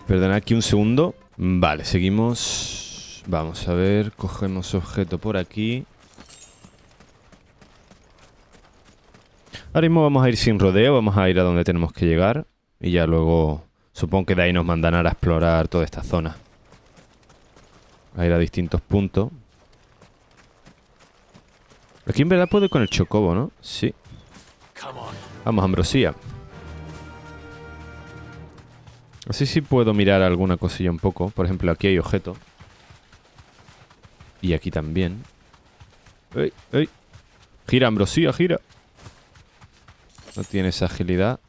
Perdona aquí un segundo. Vale, seguimos. Vamos a ver, cogemos objeto por aquí. Ahora mismo vamos a ir sin rodeo, vamos a ir a donde tenemos que llegar. Y ya luego, supongo que de ahí nos mandarán a explorar toda esta zona. A ir a distintos puntos. Aquí en verdad puedo ir con el chocobo, ¿no? Sí. Vamos, Ambrosía. Así sí puedo mirar alguna cosilla un poco. Por ejemplo, aquí hay objeto. Y aquí también. ¡Ey! ¡Ey! Gira, Ambrosía, gira. No tienes agilidad.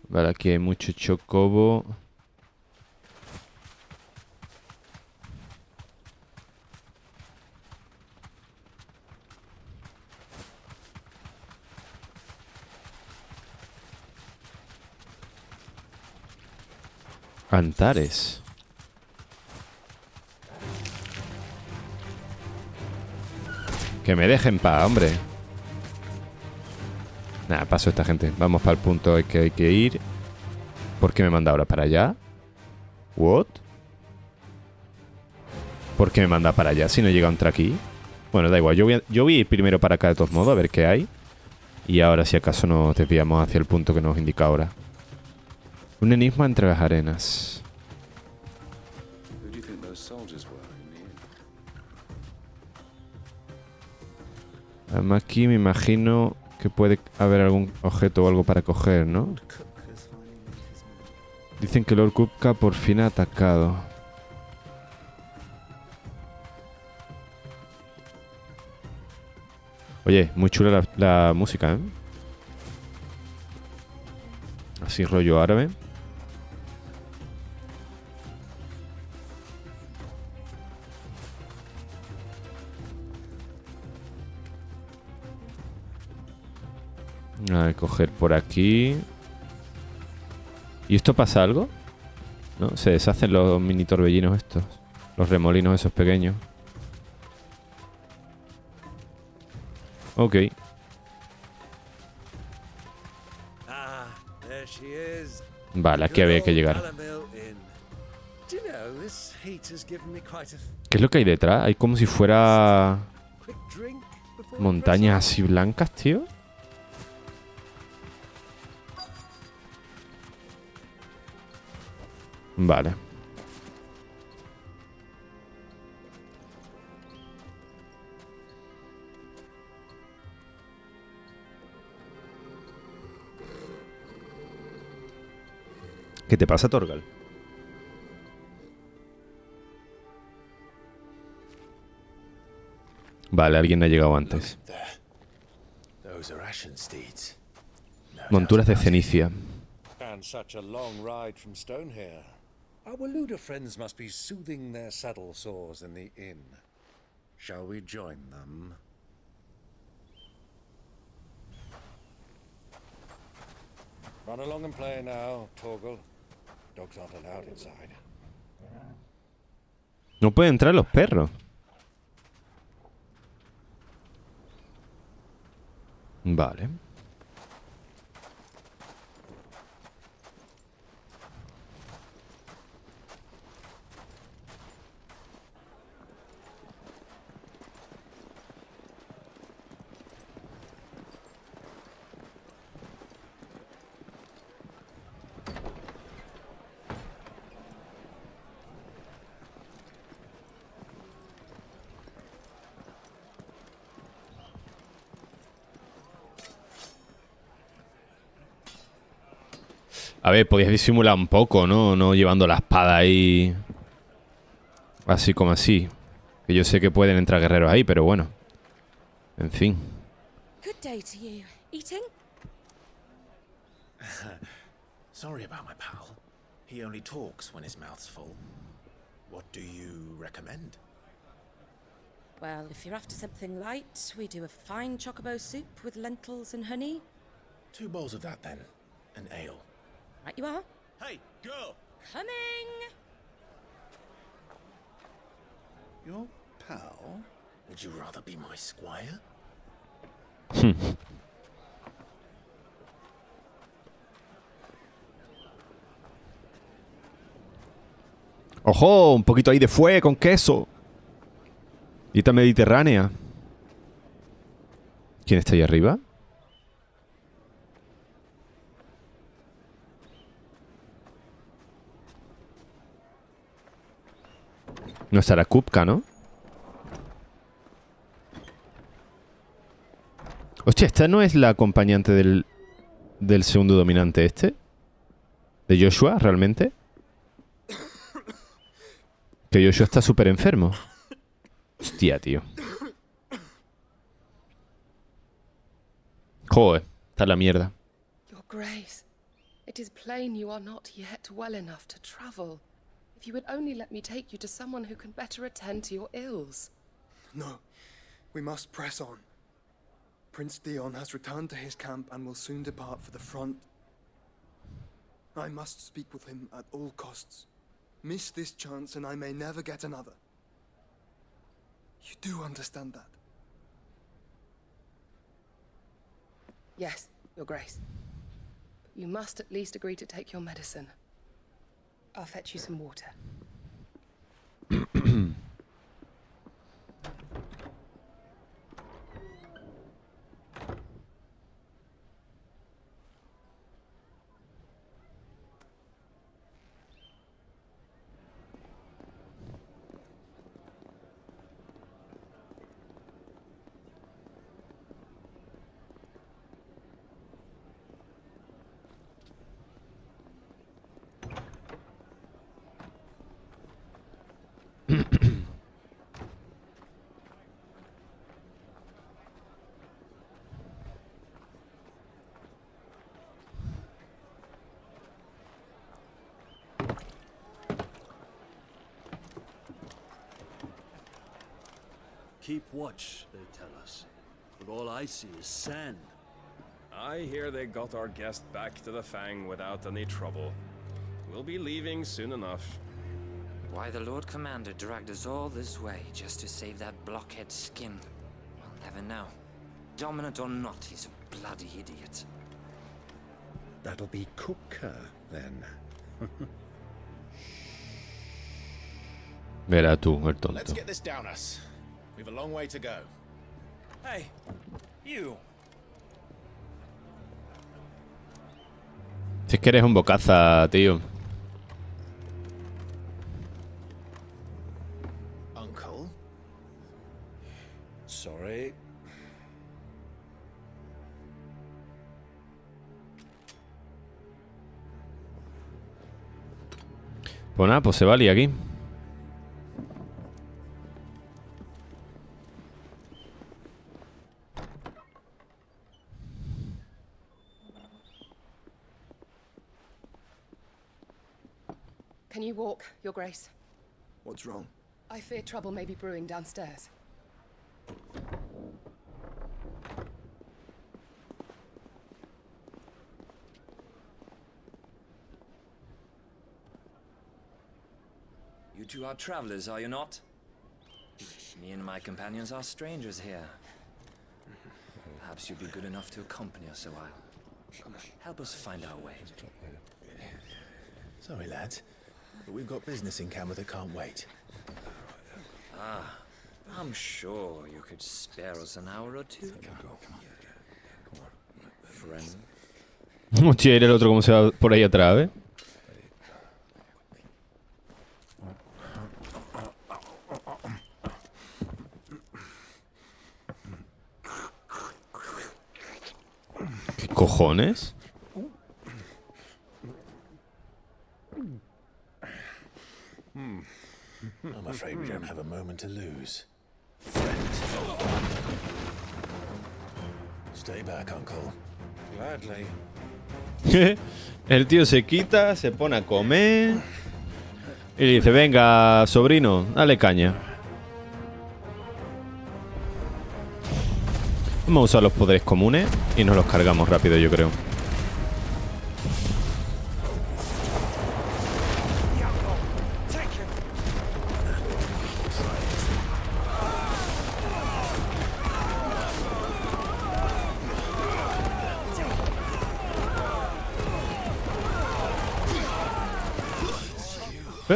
Vale, aquí hay mucho chocobo. Antares. Que me dejen paz, hombre. Nada, paso a esta gente. Vamos para el punto que hay que ir. ¿Por qué me manda ahora para allá? ¿What? ¿Por qué me manda para allá si no llega un aquí? Bueno, da igual. Yo voy a ir primero para acá de todos modos a ver qué hay. Y ahora si acaso nos desviamos hacia el punto que nos indica ahora. Un enigma entre las arenas. Además aquí me imagino que puede haber algún objeto o algo para coger, ¿no? Dicen que Lord Kupka por fin ha atacado. Oye, muy chula la música, ¿eh? Así rollo árabe. A ver, coger por aquí. ¿Y esto pasa algo? ¿No? Se deshacen los mini torbellinos estos. Los remolinos esos pequeños. Ok. Vale, aquí había que llegar. ¿Qué es lo que hay detrás? Hay como si fuera montañas así blancas, tío. Vale. ¿Qué te pasa, Torgal? Vale, alguien ha llegado antes. Monturas de cenicia. And such a long ride from Stone here. Our Luda friends must be soothing their saddle sores in the inn. Shall we join them? Run along and play now, Torgal. Dogs aren't allowed inside. No pueden entrar los perros. Vale. A ver, podías disimular un poco, ¿no? No llevando la espada ahí. Así como así. Que yo sé que pueden entrar guerreros ahí, pero bueno. En fin. Good day to you. Eating? Sorry about my pal. He only talks when his mouth's full. What do you recommend? Well, if you're after something light, we do a fine chocobo soup with lentils and honey. 2 bowls of that then. An ale. Right you are. Hey, girl! Coming! Your pal? Would you rather be my squire? ¡Ojo! Un poquito ahí de fuego con queso. Dieta mediterránea. ¿Quién está ahí arriba? No estará Kupka, ¿no? Hostia, ¿esta no es la acompañante del segundo dominante este? ¿De Joshua, realmente? Que Joshua está súper enfermo. Hostia, tío. Joder, está la mierda. Your Grace, it is plain you are not yet well enough to travel. If you would only let me take you to someone who can better attend to your ills. No, we must press on. Prince Dion has returned to his camp and will soon depart for the front. I must speak with him at all costs. Miss this chance and I may never get another. You do understand that? Yes, Your Grace. But you must at least agree to take your medicine. I'll fetch you some water. Keep watch, they tell us. But all I see is sand. I hear they got our guest back to the Fang without any trouble. We'll be leaving soon enough. Why the Lord Commander dragged us all this way just to save that blockhead skin, we'll never know. Dominant or not, he's a bloody idiot. That'll be Kupka, then. Verá tú, el tonto. Let's get this down us. We've a long way to go. Hey, you. Si es que eres un bocaza, tío. Uncle? Sorry. Pues nada, pues se va a liar aquí. Can you walk, Your Grace? What's wrong? I fear trouble may be brewing downstairs. You two are travelers, are you not? Me and my companions are strangers here. Perhaps you'd be good enough to accompany us a while. Help us find our way. Sorry, lads, but we've got business in camera that can't wait. Ah, I'm sure you could spare us an hour or two. Friend. Hostia, era el otro como se va por ahí atrás, ¿eh? ¿Qué cojones? Stay back, uncle. Gladly. El tío se quita, se pone a comer y le dice, venga, sobrino, dale caña. Vamos a usar los poderes comunes y nos los cargamos rápido, yo creo.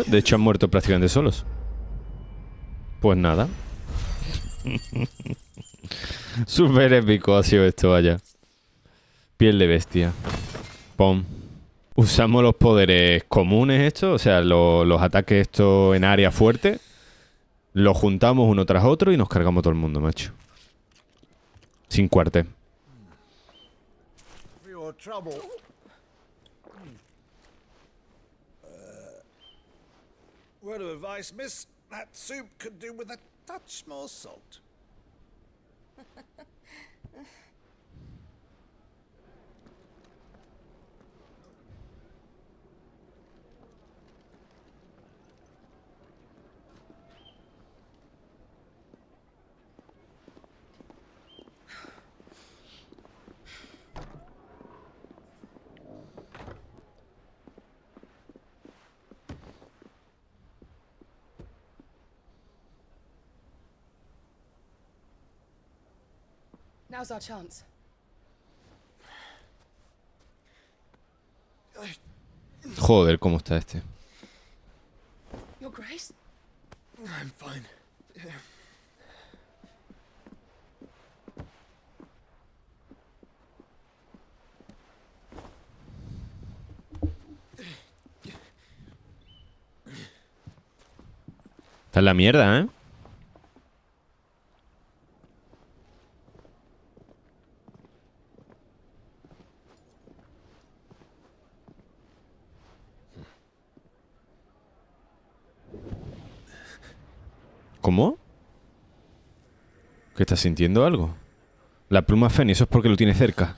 De hecho han muerto prácticamente solos. Pues nada. Súper épico ha sido esto, vaya. Piel de bestia. Pum. Usamos los poderes comunes estos, o sea, los ataques estos en área fuerte. Los juntamos uno tras otro y nos cargamos todo el mundo, macho. Sin cuartel. Word of advice, miss. That soup could do with a touch more salt. Now's our chance. Joder, cómo está este. Your Grace? I'm fine. Está en la mierda, ¿eh? ¿Cómo? ¿Que estás sintiendo algo? La pluma Feni, eso es porque lo tiene cerca.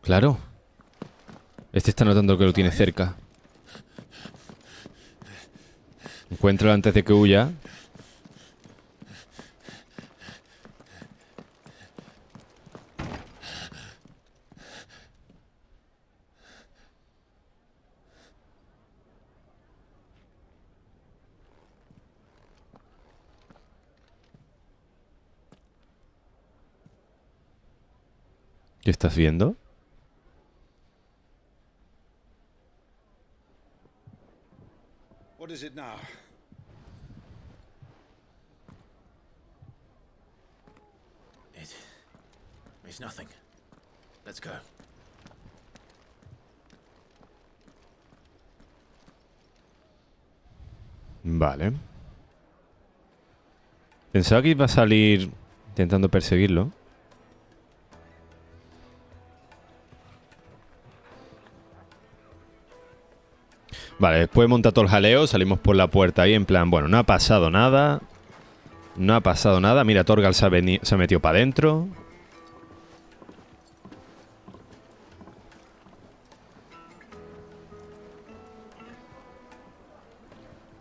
Claro. Este está notando que lo tiene cerca. Encuéntralo antes de que huya. ¿Qué estás viendo? What is it now? It's nothing. Let's go. Vale. Pensaba que iba a salir intentando perseguirlo. Vale, después monta todo el jaleo, salimos por la puerta ahí en plan, bueno, no ha pasado nada. No ha pasado nada. Mira, Torgal se ha metido para adentro.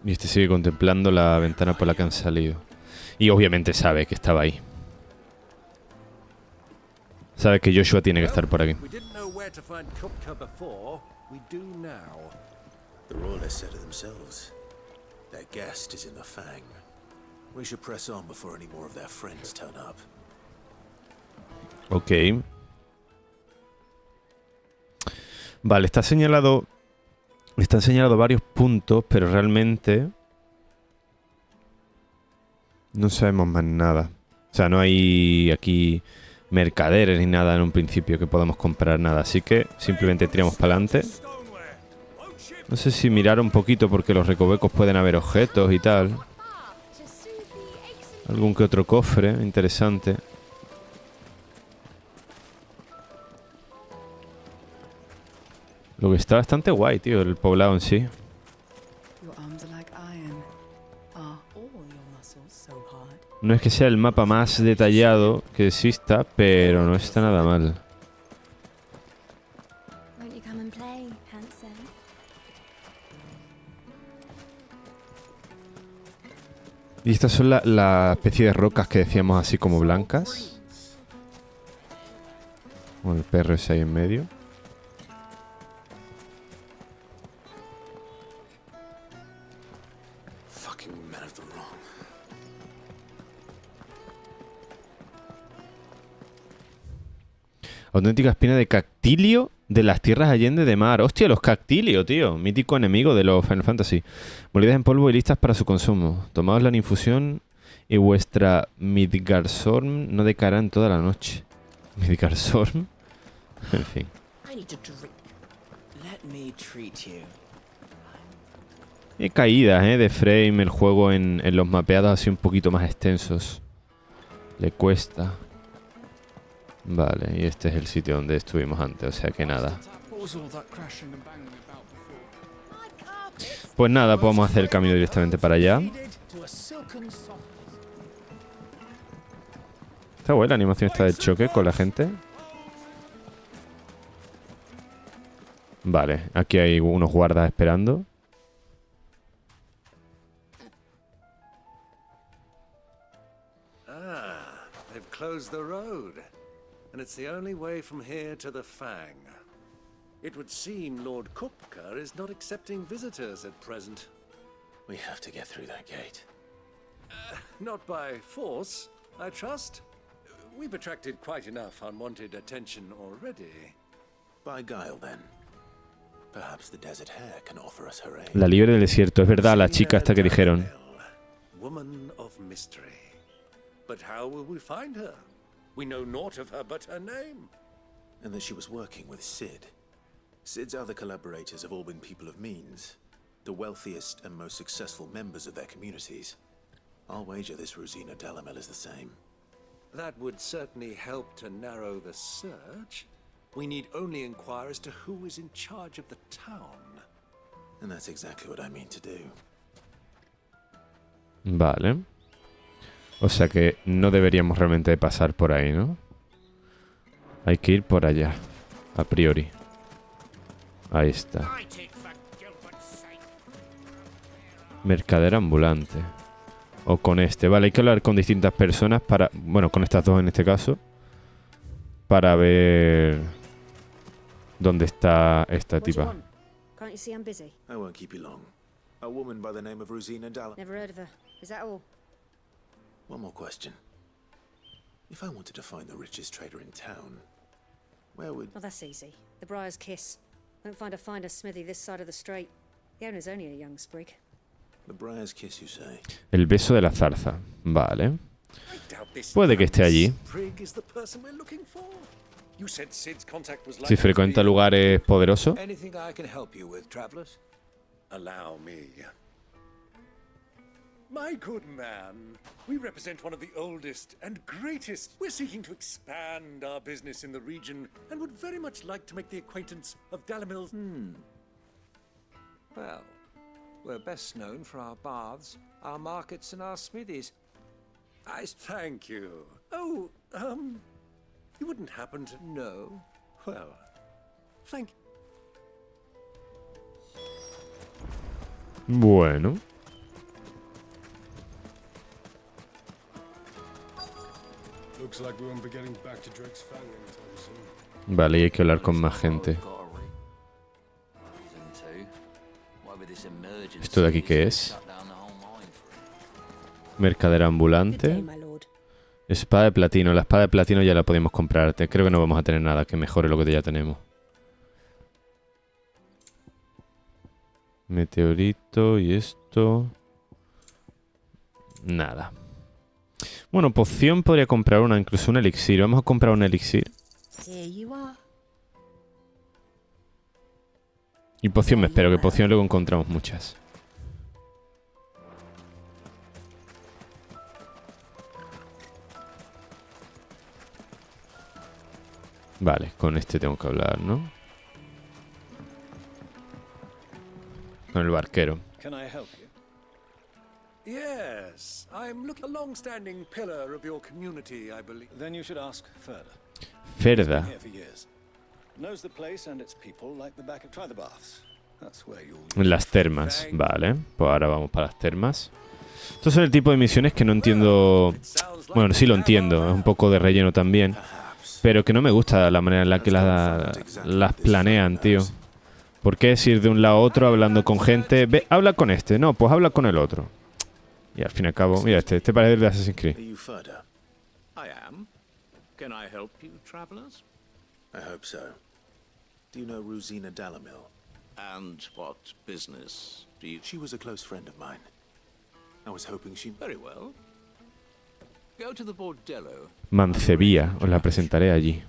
Y este sigue contemplando la ventana por la que han salido. Y obviamente sabe que estaba ahí. Sabe que Joshua tiene que estar por aquí. The royalists said it themselves. Their guest is in the Fang. We should press on before any more of their friends turn up. Ok. Vale, está señalado. Están señalados varios puntos, pero realmente no sabemos más nada. O sea, no hay aquí mercaderes ni nada en un principio que podamos comprar nada. Así que simplemente tiramos para adelante. No sé si mirar un poquito porque los recovecos pueden haber objetos y tal. Algún que otro cofre interesante. Lo que está bastante guay, tío, el poblado en sí. No es que sea el mapa más detallado que exista, pero no está nada mal. Won't you come and play, handsome? Y estas son la especie de rocas que decíamos así como blancas. Con el perro ese ahí en medio. Fucking men of the wrong. Auténtica espina de cactilio de las tierras allende de mar. Hostia, los cactilio, tío. Mítico enemigo de los Final Fantasy. Molidas en polvo y listas para su consumo. Tomaos la infusión y vuestra Midgardsorm no decaerá en toda la noche. Midgardsorm. En fin. Hay caídas, de frame el juego en los mapeados así un poquito más extensos. Le cuesta. Vale, y este es el sitio donde estuvimos antes, o sea que nada. Pues nada, podemos hacer el camino directamente para allá. Está buena la animación esta del choque con la gente. Vale, aquí hay unos guardas esperando. Ah, they've closed the road. And it's the only way from here to the Fang. It would seem Lord Kupka is not accepting visitors at present. We have to get through that gate. Not by force, I trust. We've attracted quite enough unwanted attention already. By guile, then. Perhaps the desert hare can offer us her aid. La liebre del desierto, es verdad, la chica esta que dijeron. Woman of mystery. But how will we find her? We know naught of her but her name. And that she was working with Sid. Sid's other collaborators have all been people of means. The wealthiest and most successful members of their communities. I'll wager this Rosina Delamel is the same. That would certainly help to narrow the search. We need only inquire as to who is in charge of the town. And that's exactly what I mean to do. Vale. O sea que no deberíamos realmente de pasar por ahí, ¿no? Hay que ir por allá. A priori. Ahí está. Mercader ambulante. O con este. Vale, hay que hablar con distintas personas para... Bueno, con estas dos en este caso. Para ver... ¿Dónde está esta tipa? Can't you see I'm busy? I won't keep you long. A woman by the name of Rosina Delamel. Never heard of her. Is that all? One more question. If I wanted to find the richest trader in town, where would... Oh, that's easy. The Briar's Kiss. Won't find a finer smithy this side of the strait. The owner's only a young sprig. The Briar's Kiss, you say? El beso de la zarza. Vale. Puede que esté allí. Si frecuenta lugares poderosos. Anything I can help you with, travelers? Allow me. My good man, we represent one of the oldest and greatest. We're seeking to expand our business in the region and would very much like to make the acquaintance of Dalamil's... Well, we're best known for our baths, our markets and our smithies. Thank you. Oh, you wouldn't happen to know? Well, thank... Bueno. Vale, y hay que hablar con más gente. ¿Esto de aquí qué es? Mercader ambulante. Espada de platino. La espada de platino ya la podemos comprar. Creo que no vamos a tener nada que mejore lo que ya tenemos. Meteorito y esto. Nada. Bueno, poción podría comprar una, incluso un elixir. Vamos a comprar un elixir. Y poción me espero, que poción luego encontramos muchas. Vale, con este tengo que hablar, ¿no? Con el barquero. Can I help you? Yes, I'm looking a long-standing pillar of your community, I believe. Then you should ask Ferda. Ferda. Here for years. Knows the place and its people like the back of. Try the baths. That's where you'll. Las termas, vale. Pues ahora vamos para las termas. Estos son el tipo de misiones que no entiendo. Bueno, sí lo entiendo, es un poco de relleno también. Pero que no me gusta la manera en la que las planean, tío. ¿Por qué es ir de un lado a otro hablando con gente? Ve, habla con este. No, pues habla con el otro. Y al fin y al cabo, mira, este parece el de Assassin's Creed. I am. Can I help you, travelers? I hope so. Do you know Rosina Dalamil? And what business do you... She was a close friend of mine. I was hoping she... Very well. Go to the bordello. Mancebía, os la presentaré allí.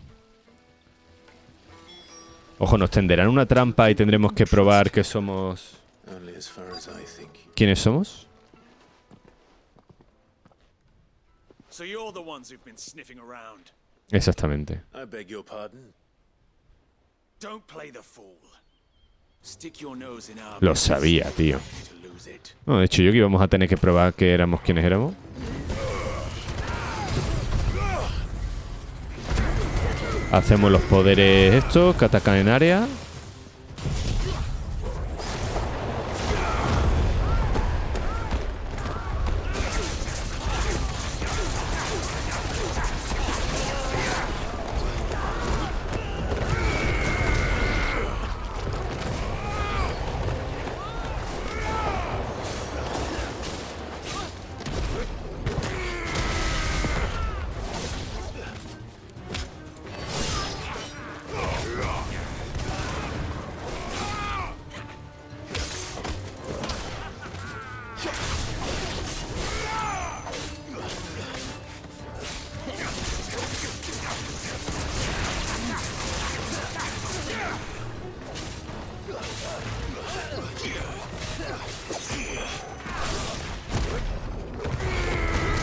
Ojo, nos tenderán una trampa y tendremos que probar que somos... ¿Quiénes somos? So you're the ones who've been sniffing around. Exactamente. I beg your pardon. Don't play the fool. Stick your nose in our Lo sabía, tío. No, de hecho, yo que íbamos a tener que probar que éramos quienes éramos. Hacemos los poderes estos que atacan en área.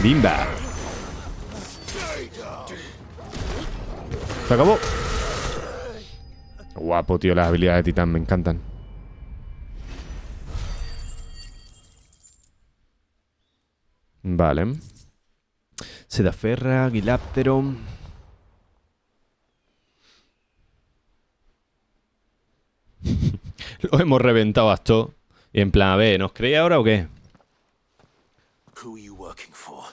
¡Bimba! Se acabó. Guapo, tío, las habilidades de Titán me encantan. Vale. Sedaferra, Giláptero. Lo hemos reventado a esto. Y en plan, a ver, ¿nos creéis ahora o qué? Who are you working for?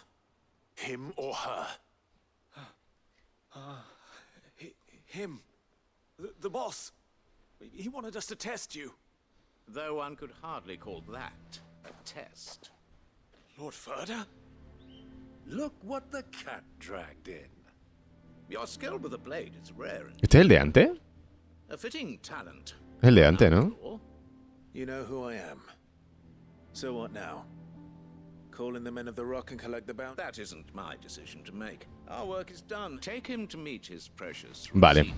Him or her? Him. The boss. He wanted us to test you. Though one could hardly call that a test. Lord Ferda? Look what the cat dragged in. Your skill with the blade is rare. ¿Este es el de antes? A fitting talent. Es el de antes, ¿no? You know who I am. So what now? Call in the men of the rock and collect the bounty? That isn't my decision to make. Our work is done. Take him to meet his precious. Vale.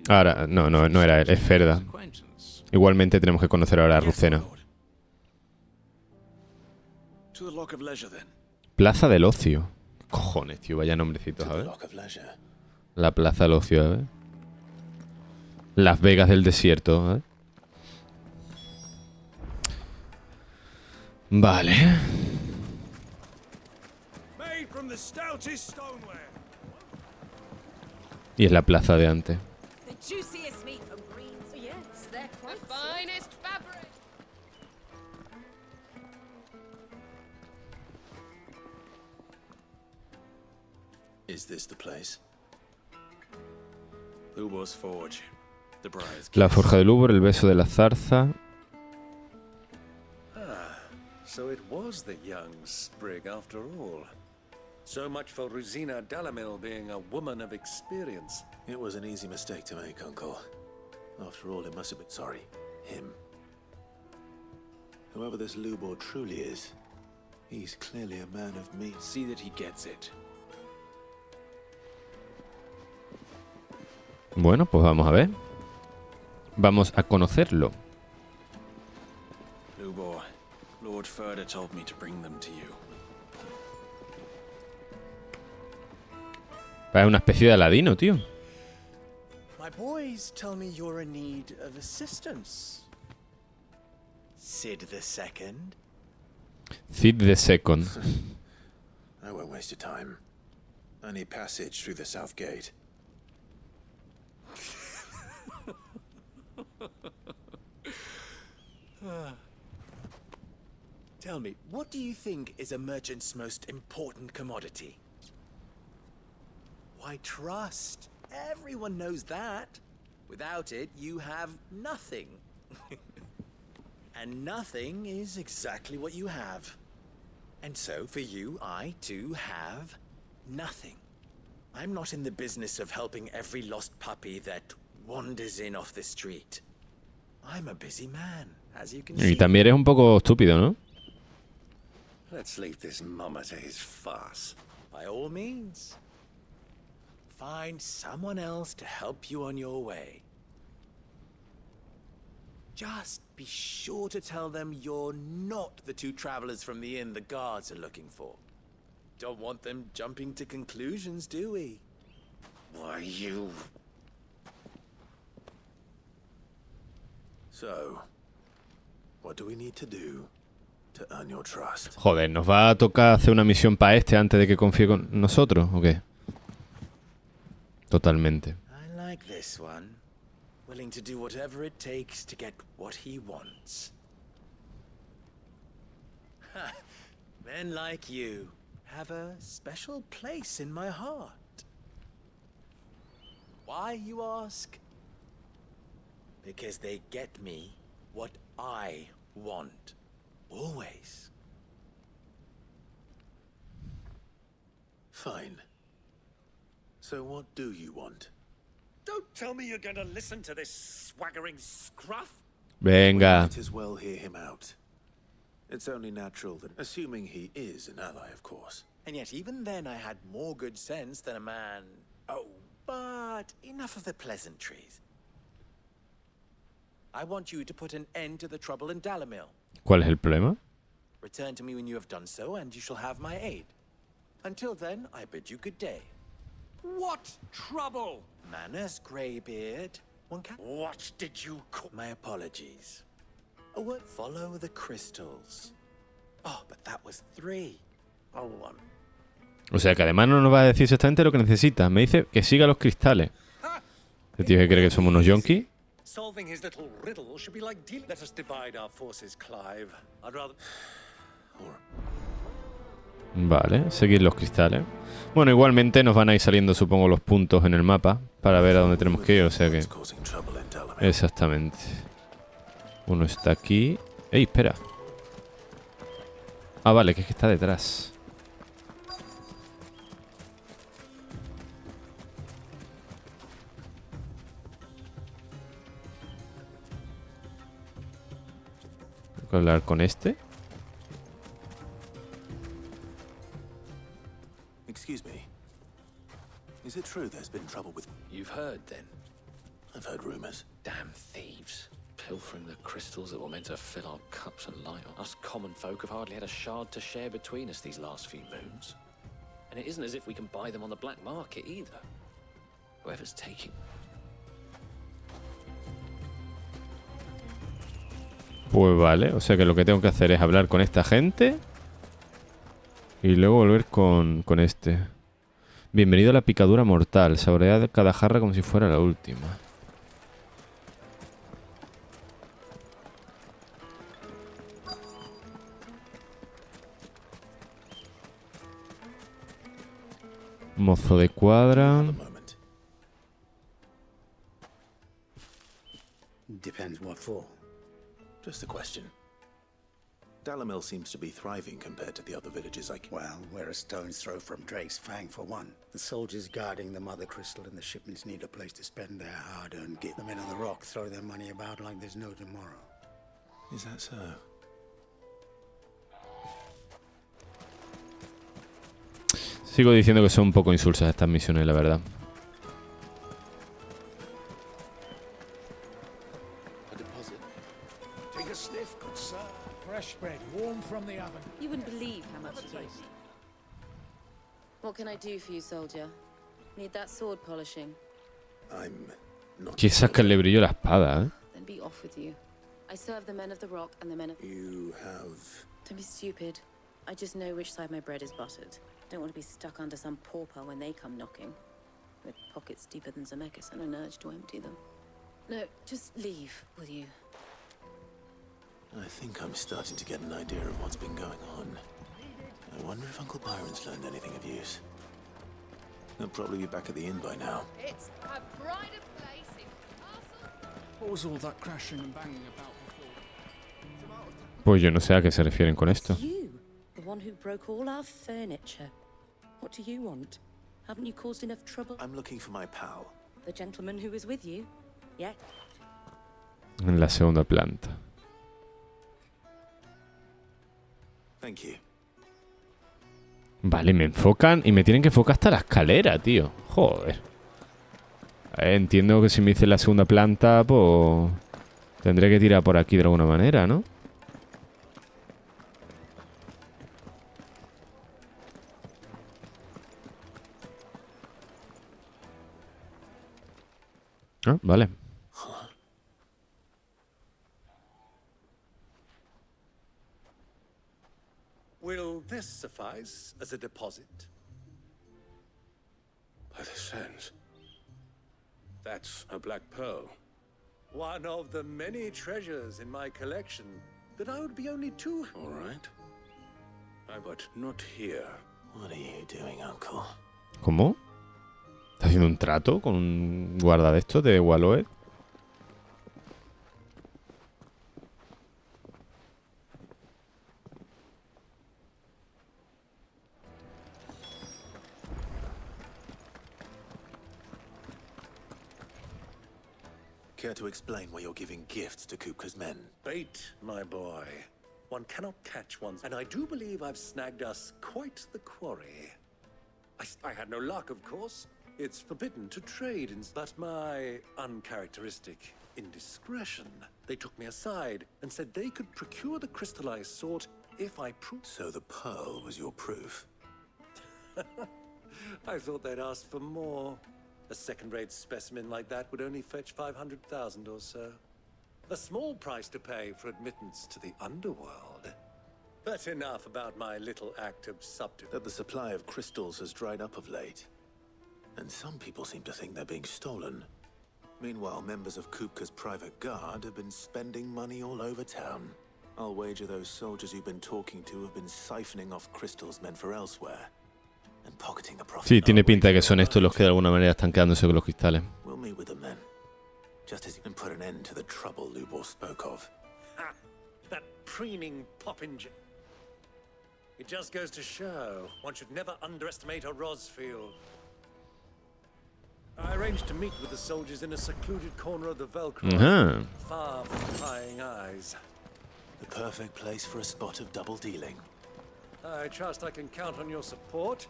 Ahora, no era él, es Ferda. Igualmente tenemos que conocer ahora a Rucena. Plaza del Ocio. Cojones, tío, vaya nombrecitos, a ver. La Plaza del Ocio, a ver. Las Vegas del Desierto, a ver. Vale. Y es la plaza de antes. Is this the place? Ubor's Forge. The bride's La forja del Ubor, el beso de la zarza. So it was the young sprig after all. So much for Rosina Dalamil being a woman of experience. It was an easy mistake to make, Uncle. After all, it must have been... Sorry, him. Whoever this Lubor truly is, he's clearly a man of means. See that he gets it. Bueno, pues vamos a ver. Vamos a conocerlo. Lubor, Lord Ferda told me to bring them to you. Es una especie de Aladino, tío. My boys tell me you're in need of assistance. Sid II? Feed the second. I won't waste your time. I need passage through the south gate. Tell me, what do you think is a merchant's most important commodity? Why, trust. Everyone knows that. Without it, you have nothing. And nothing is exactly what you have. And so, for you, I, too, have nothing. I'm not in the business of helping every lost puppy that wanders in off the street. I'm a busy man, as you can see. Y también eres un poco estúpido, ¿no? Let's leave this mummer to his farce. By all means. Find someone else to help you on your way. Just be sure to tell them you're not the two travelers from the inn the guards are looking for. Don't want them jumping to conclusions, do we? Why, you... So, what do we need to do to earn your trust? Joder, ¿nos va a tocar hacer una misión para este antes de que confíe con nosotros o qué? Totalmente. I like this one. Willing to do whatever it takes to get what he wants. Men like you have a special place in my heart. Why, you ask? Because they get me what I want. Always. Fine. So what do you want? Don't tell me you're going to listen to this swaggering scruff. Venga. We might as well hear him out. It's only natural that, assuming he is an ally, of course. And yet even then I had more good sense than a man. Oh, but enough of the pleasantries. I want you to put an end to the trouble in Dalamil. ¿Cuál es el problema? Return to me when you have done so, and you shall have my aid. Until then, I bid you good day. What trouble? Manners, Greybeard. One can... What did you call... My apologies. A word. Follow the crystals. Oh, but that was 3. Oh, O sea que además no nos va a decir exactamente lo que necesita. Me dice que siga los cristales. ¿Este tío que cree que somos unos yonkis? Solving his little riddle should be like dealing. Let us divide our forces, Clive. I'd rather... Vale, seguir los cristales. Bueno, igualmente nos van a ir saliendo, supongo, los puntos en el mapa para ver a dónde tenemos que ir, o sea que... Exactamente. Uno está aquí. ¡Ey, espera! Ah, vale, que es que está detrás. ¿Tengo que hablar con este? Excuse me. Is it true there's been trouble with... You've heard, then? I've heard rumors. Damn thieves. Pilfering the crystals that were meant to fill our cups and light on. Us common folk have hardly had a shard to share between us these last few moons. And it isn't as if we can buy them on the black market, either. Whoever's taking... Pues vale, o sea que lo que tengo que hacer es hablar con esta gente y luego volver con este. Bienvenido a la picadura mortal. Saborea cada jarra como si fuera la última. Mozo de cuadra. Depends what for. Just a question. Dalamil seems to be thriving compared to the other villages like... Well, we're a stone's throw from Drake's Fang for one. The soldiers guarding the Mother Crystal and the shipments need a place to spend their hard-earned gift. The men on the rock throw their money about like there's no tomorrow. Is that so? Sigo diciendo que son un poco insulsas estas misiones, la verdad. Take a sniff, good sir. Fresh bread, warm from the oven. You wouldn't believe how much he gave me. What can I do for you, soldier? Need that sword polishing? I'm not... Que sacarle brillo a la espada, ¿eh? Then be off with you. I serve the men of the rock and the men of... You have Don't be stupid. I just know which side my bread is buttered. Don't want to be stuck under some pauper when they come knocking. With pockets deeper than Zemeckis and an urge to empty them. No, just leave, will you? I think I'm starting to get an idea of what's been going on. I wonder if Uncle Byron's learned anything of use. He'll probably be back at the inn by now. It's a pride of place in Castle. What was all that crashing and banging about before? Pues yo no sé a qué se refieren con esto. You, the one who broke all our furniture. What do you want? Haven't you caused enough trouble? I'm looking for my pal. The gentleman who was with you? Yeah. En la segunda planta. Thank you. Vale, me enfocan y me tienen que enfocar hasta la escalera, tío. Joder. Entiendo que si me dice la segunda planta, pues tendré que tirar por aquí de alguna manera, ¿no? Ah, vale. Will this suffice as a deposit? By the sands. That's a black pearl. One of the many treasures in my collection that I would be only too... All right. But not here. What are you doing, Uncle? ¿Cómo? ¿Está haciendo un trato con un guarda de estos de Walloed? Care to explain why you're giving gifts to Kupka's men? Bait, my boy. One cannot catch one, and I do believe I've snagged us quite the quarry. I had no luck, of course. It's forbidden to trade in, but my uncharacteristic indiscretion. They took me aside and said they could procure the crystallized sword if I proved. So the pearl was your proof? I thought they'd ask for more. A second-rate specimen like that would only fetch 500,000 or so. A small price to pay for admittance to the underworld. But enough about my little act of subterfuge. That the supply of crystals has dried up of late. And some people seem to think they're being stolen. Meanwhile, members of Kupka's private guard have been spending money all over town. I'll wager those soldiers you've been talking to have been siphoning off crystals meant for elsewhere. And pocketing the profit. Sí, tiene pinta de que son estos los que de alguna manera están quedándose con los cristales. We'll meet with them then. Just as you can put an end to the trouble Lubor spoke of. Ha! That preening popinjay. It just goes to show one should never underestimate a Rosfield. I arranged to meet with the soldiers in a secluded corner of the VELKROY, far from prying eyes. The perfect place for a spot of double dealing. I trust I can count on your support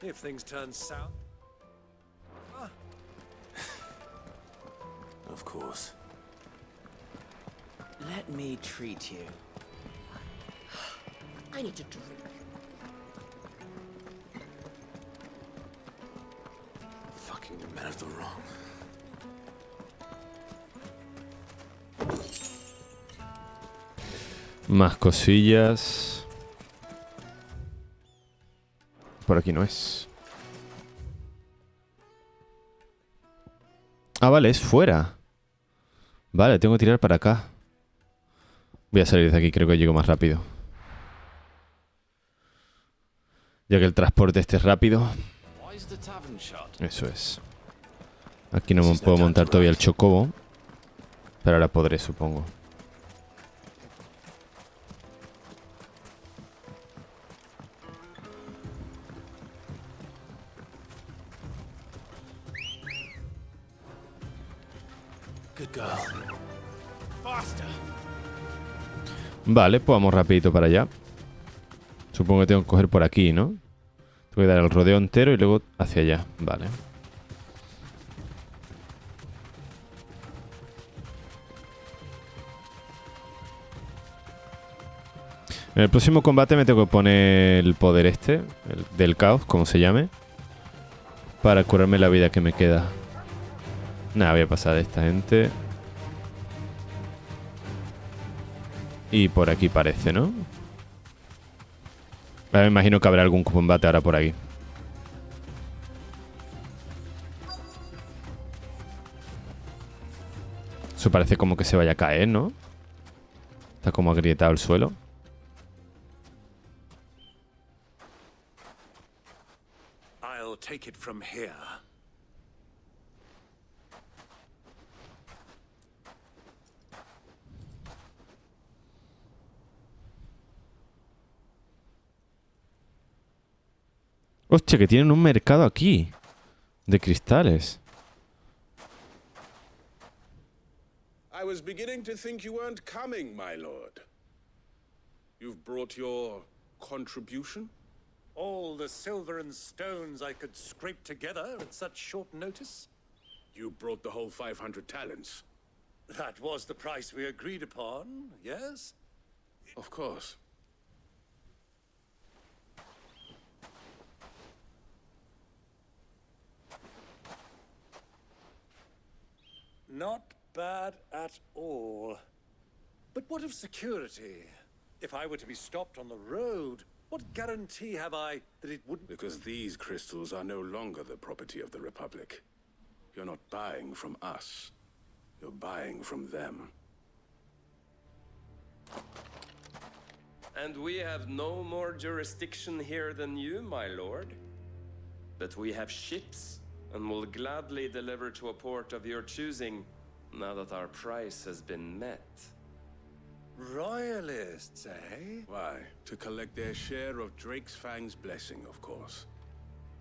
if things turn south. Ah. Of course. Let me treat you. I need to drink. Fucking men of the wrong. Más cosillas. Por aquí no es. Ah, vale, es fuera. Vale, tengo que tirar para acá. Voy a salir de aquí, creo que llego más rápido. Ya que el transporte esté rápido. Eso es. Aquí no me puedo montar todavía el chocobo. Pero ahora podré, supongo. Vale, pues vamos rapidito para allá. Supongo que tengo que coger por aquí, ¿no? Tengo que dar el rodeo entero y luego hacia allá. Vale. En el próximo combate me tengo que poner el poder este, el del caos, como se llame, para curarme la vida que me queda. Nada, voy a pasar de esta gente. Y por aquí parece, ¿no? Me imagino que habrá algún combate ahora por aquí. Eso parece como que se vaya a caer, ¿no? Está como agrietado el suelo. I'll take it from here. Hostia, que tienen un mercado aquí de cristales. I was beginning to think you weren't coming, my lord. You've brought your contribution? All the silver and stones I could scrape together at such short notice? You brought the whole 500 talents. That was the price we agreed upon, yes? Of course. Not bad at all. But what of security? If I were to be stopped on the road, what guarantee have I that it wouldn't... Because these crystals are no longer the property of the Republic. You're not buying from us. You're buying from them. And we have no more jurisdiction here than you, my lord. But we have ships, and will gladly deliver to a port of your choosing, now that our price has been met. Royalists, eh? Why? To collect their share of Drake's Fang's blessing, of course.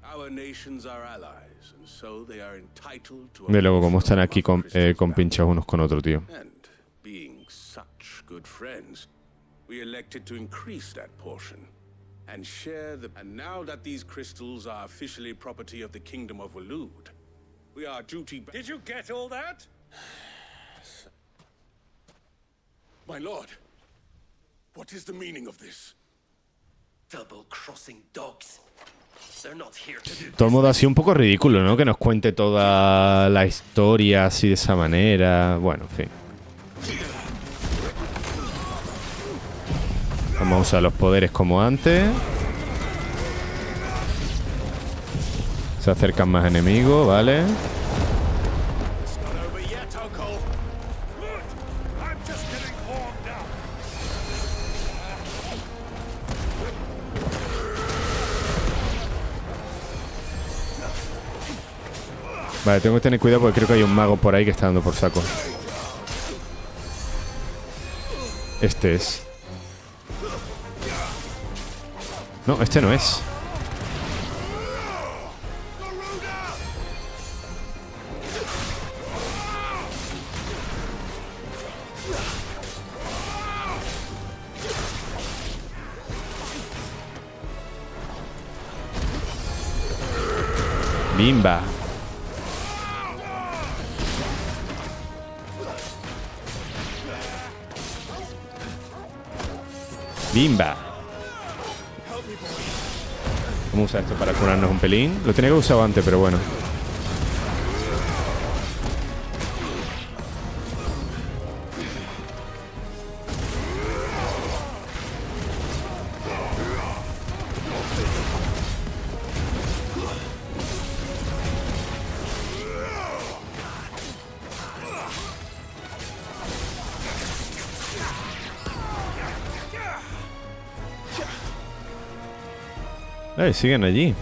Our nations are allies, and so they are entitled to... Ve luego cómo están aquí compinchados unos con otro, tío. And being such good friends, we elected to increase that portion and share the... And now that these crystals are officially property of the Kingdom of Waloed, we are duty... Did you get all that? My lord, what is the meaning of this? Double-crossing dogs. They're not here to do... De todo modo, ha sido un poco ridículo, ¿no? Que nos cuente toda la historia así de esa manera. Bueno, en fin. Vamos a usar los poderes como antes. Se acercan más enemigos, ¿vale? Vale, tengo que tener cuidado porque creo que hay un mago por ahí que está dando por saco. Este es. No, este no es. Bimba. Bimba. Vamos a usar esto para curarnos un pelín. Lo tenía que usar antes, pero bueno. Siguen allí.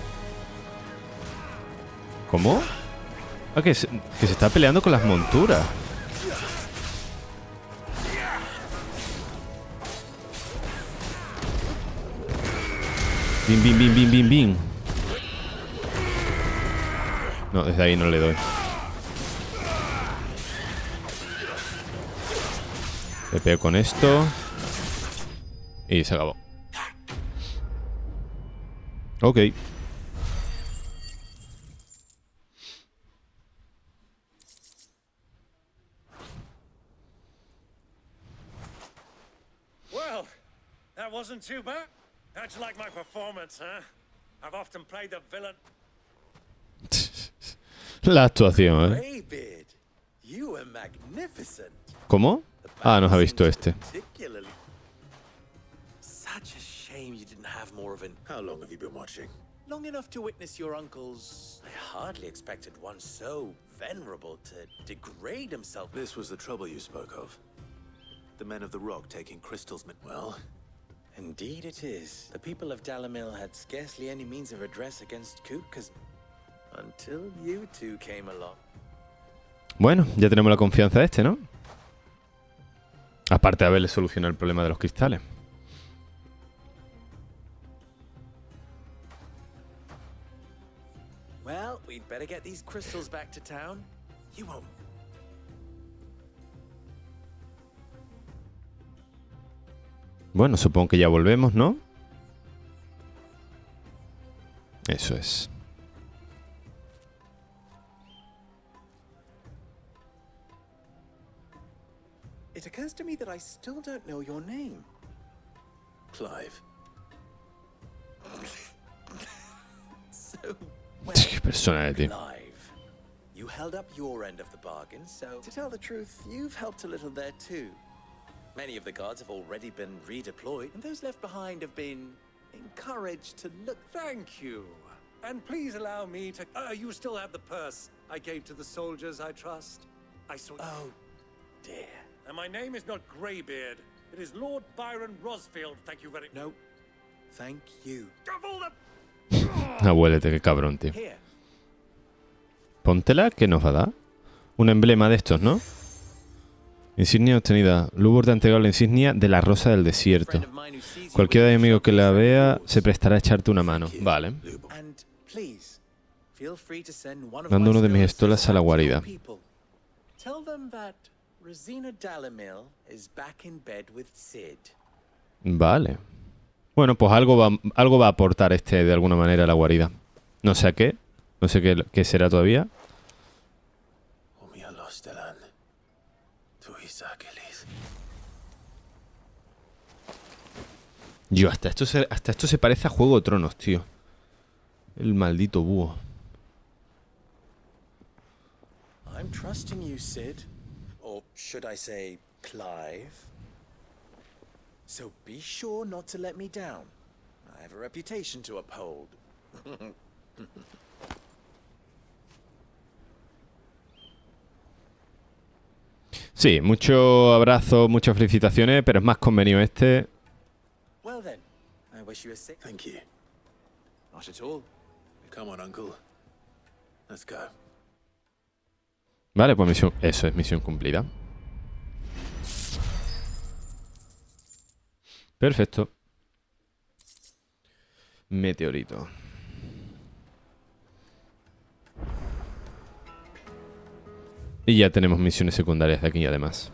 ¿Cómo? Ah, que se está peleando con las monturas. Bim, bim, bim, bim, bim, bim. No, desde ahí no le doy. Le pego con esto. Y se acabó. Ok. Well, that wasn't too bad. How'd you like my performance, huh? I've often played the villain. La actuación, ¿eh? David, you were magnificent. ¿Cómo? Ah, nos ha visto este. Particularly. Such a shame you didn't have more more of an... How long have you been watching? Long enough to witness your uncle's... I hardly expected one so venerable to degrade himself. This was the trouble you spoke of. The men of the Rock taking crystals... Well... Indeed it is. The people of Dalamil had scarcely any means of redress against Kutkas until you two came along. Bueno, ya tenemos la confianza de este, ¿no? Aparte de haberle solucionado el problema de los cristales. Well, we'd better get these crystals back to town. You won't. Bueno, supongo que ya volvemos, ¿no? Eso es. It occurs to me that I still don't know your name. Clive. So, well, Qué persona, tío. Clive, you held up your end of the bargain, so to tell the truth, you've helped a little there too. Many of the guards have already been redeployed, and those left behind have been encouraged to look. Thank you. And please allow me to... you still have the purse I gave to the soldiers, I trust? I saw... Oh, dear. And my name is not Greybeard. It is Lord Byron Rosfield, thank you very much. No, thank you. Abuélete, qué cabrón, tío. Póntela, ¿qué nos va a dar? Un emblema de estos, ¿no? Insignia obtenida. Lubor te ha entregado la insignia de la Rosa del Desierto. Cualquier amigo que la vea se prestará a echarte una mano. Vale. Dando uno de mis estolas a la guarida. Vale. Bueno, pues algo va a aportar este de alguna manera a la guarida. No sé a qué. No sé qué será todavía. Yo, hasta esto se parece a Juego de Tronos, tío. El maldito búho. I'm trusting you, Sid. Or should I say, Clive? So be sure not to let me down. I have a reputation to uphold. Sí, mucho abrazo, muchas felicitaciones, pero es más convenido este. Well then, I wish you a safe. Thank you. Not at all. Come on, Uncle. Let's go. Vale, pues misión. Eso es misión cumplida. Perfecto. Meteorito. Y ya tenemos misiones secundarias de aquí además.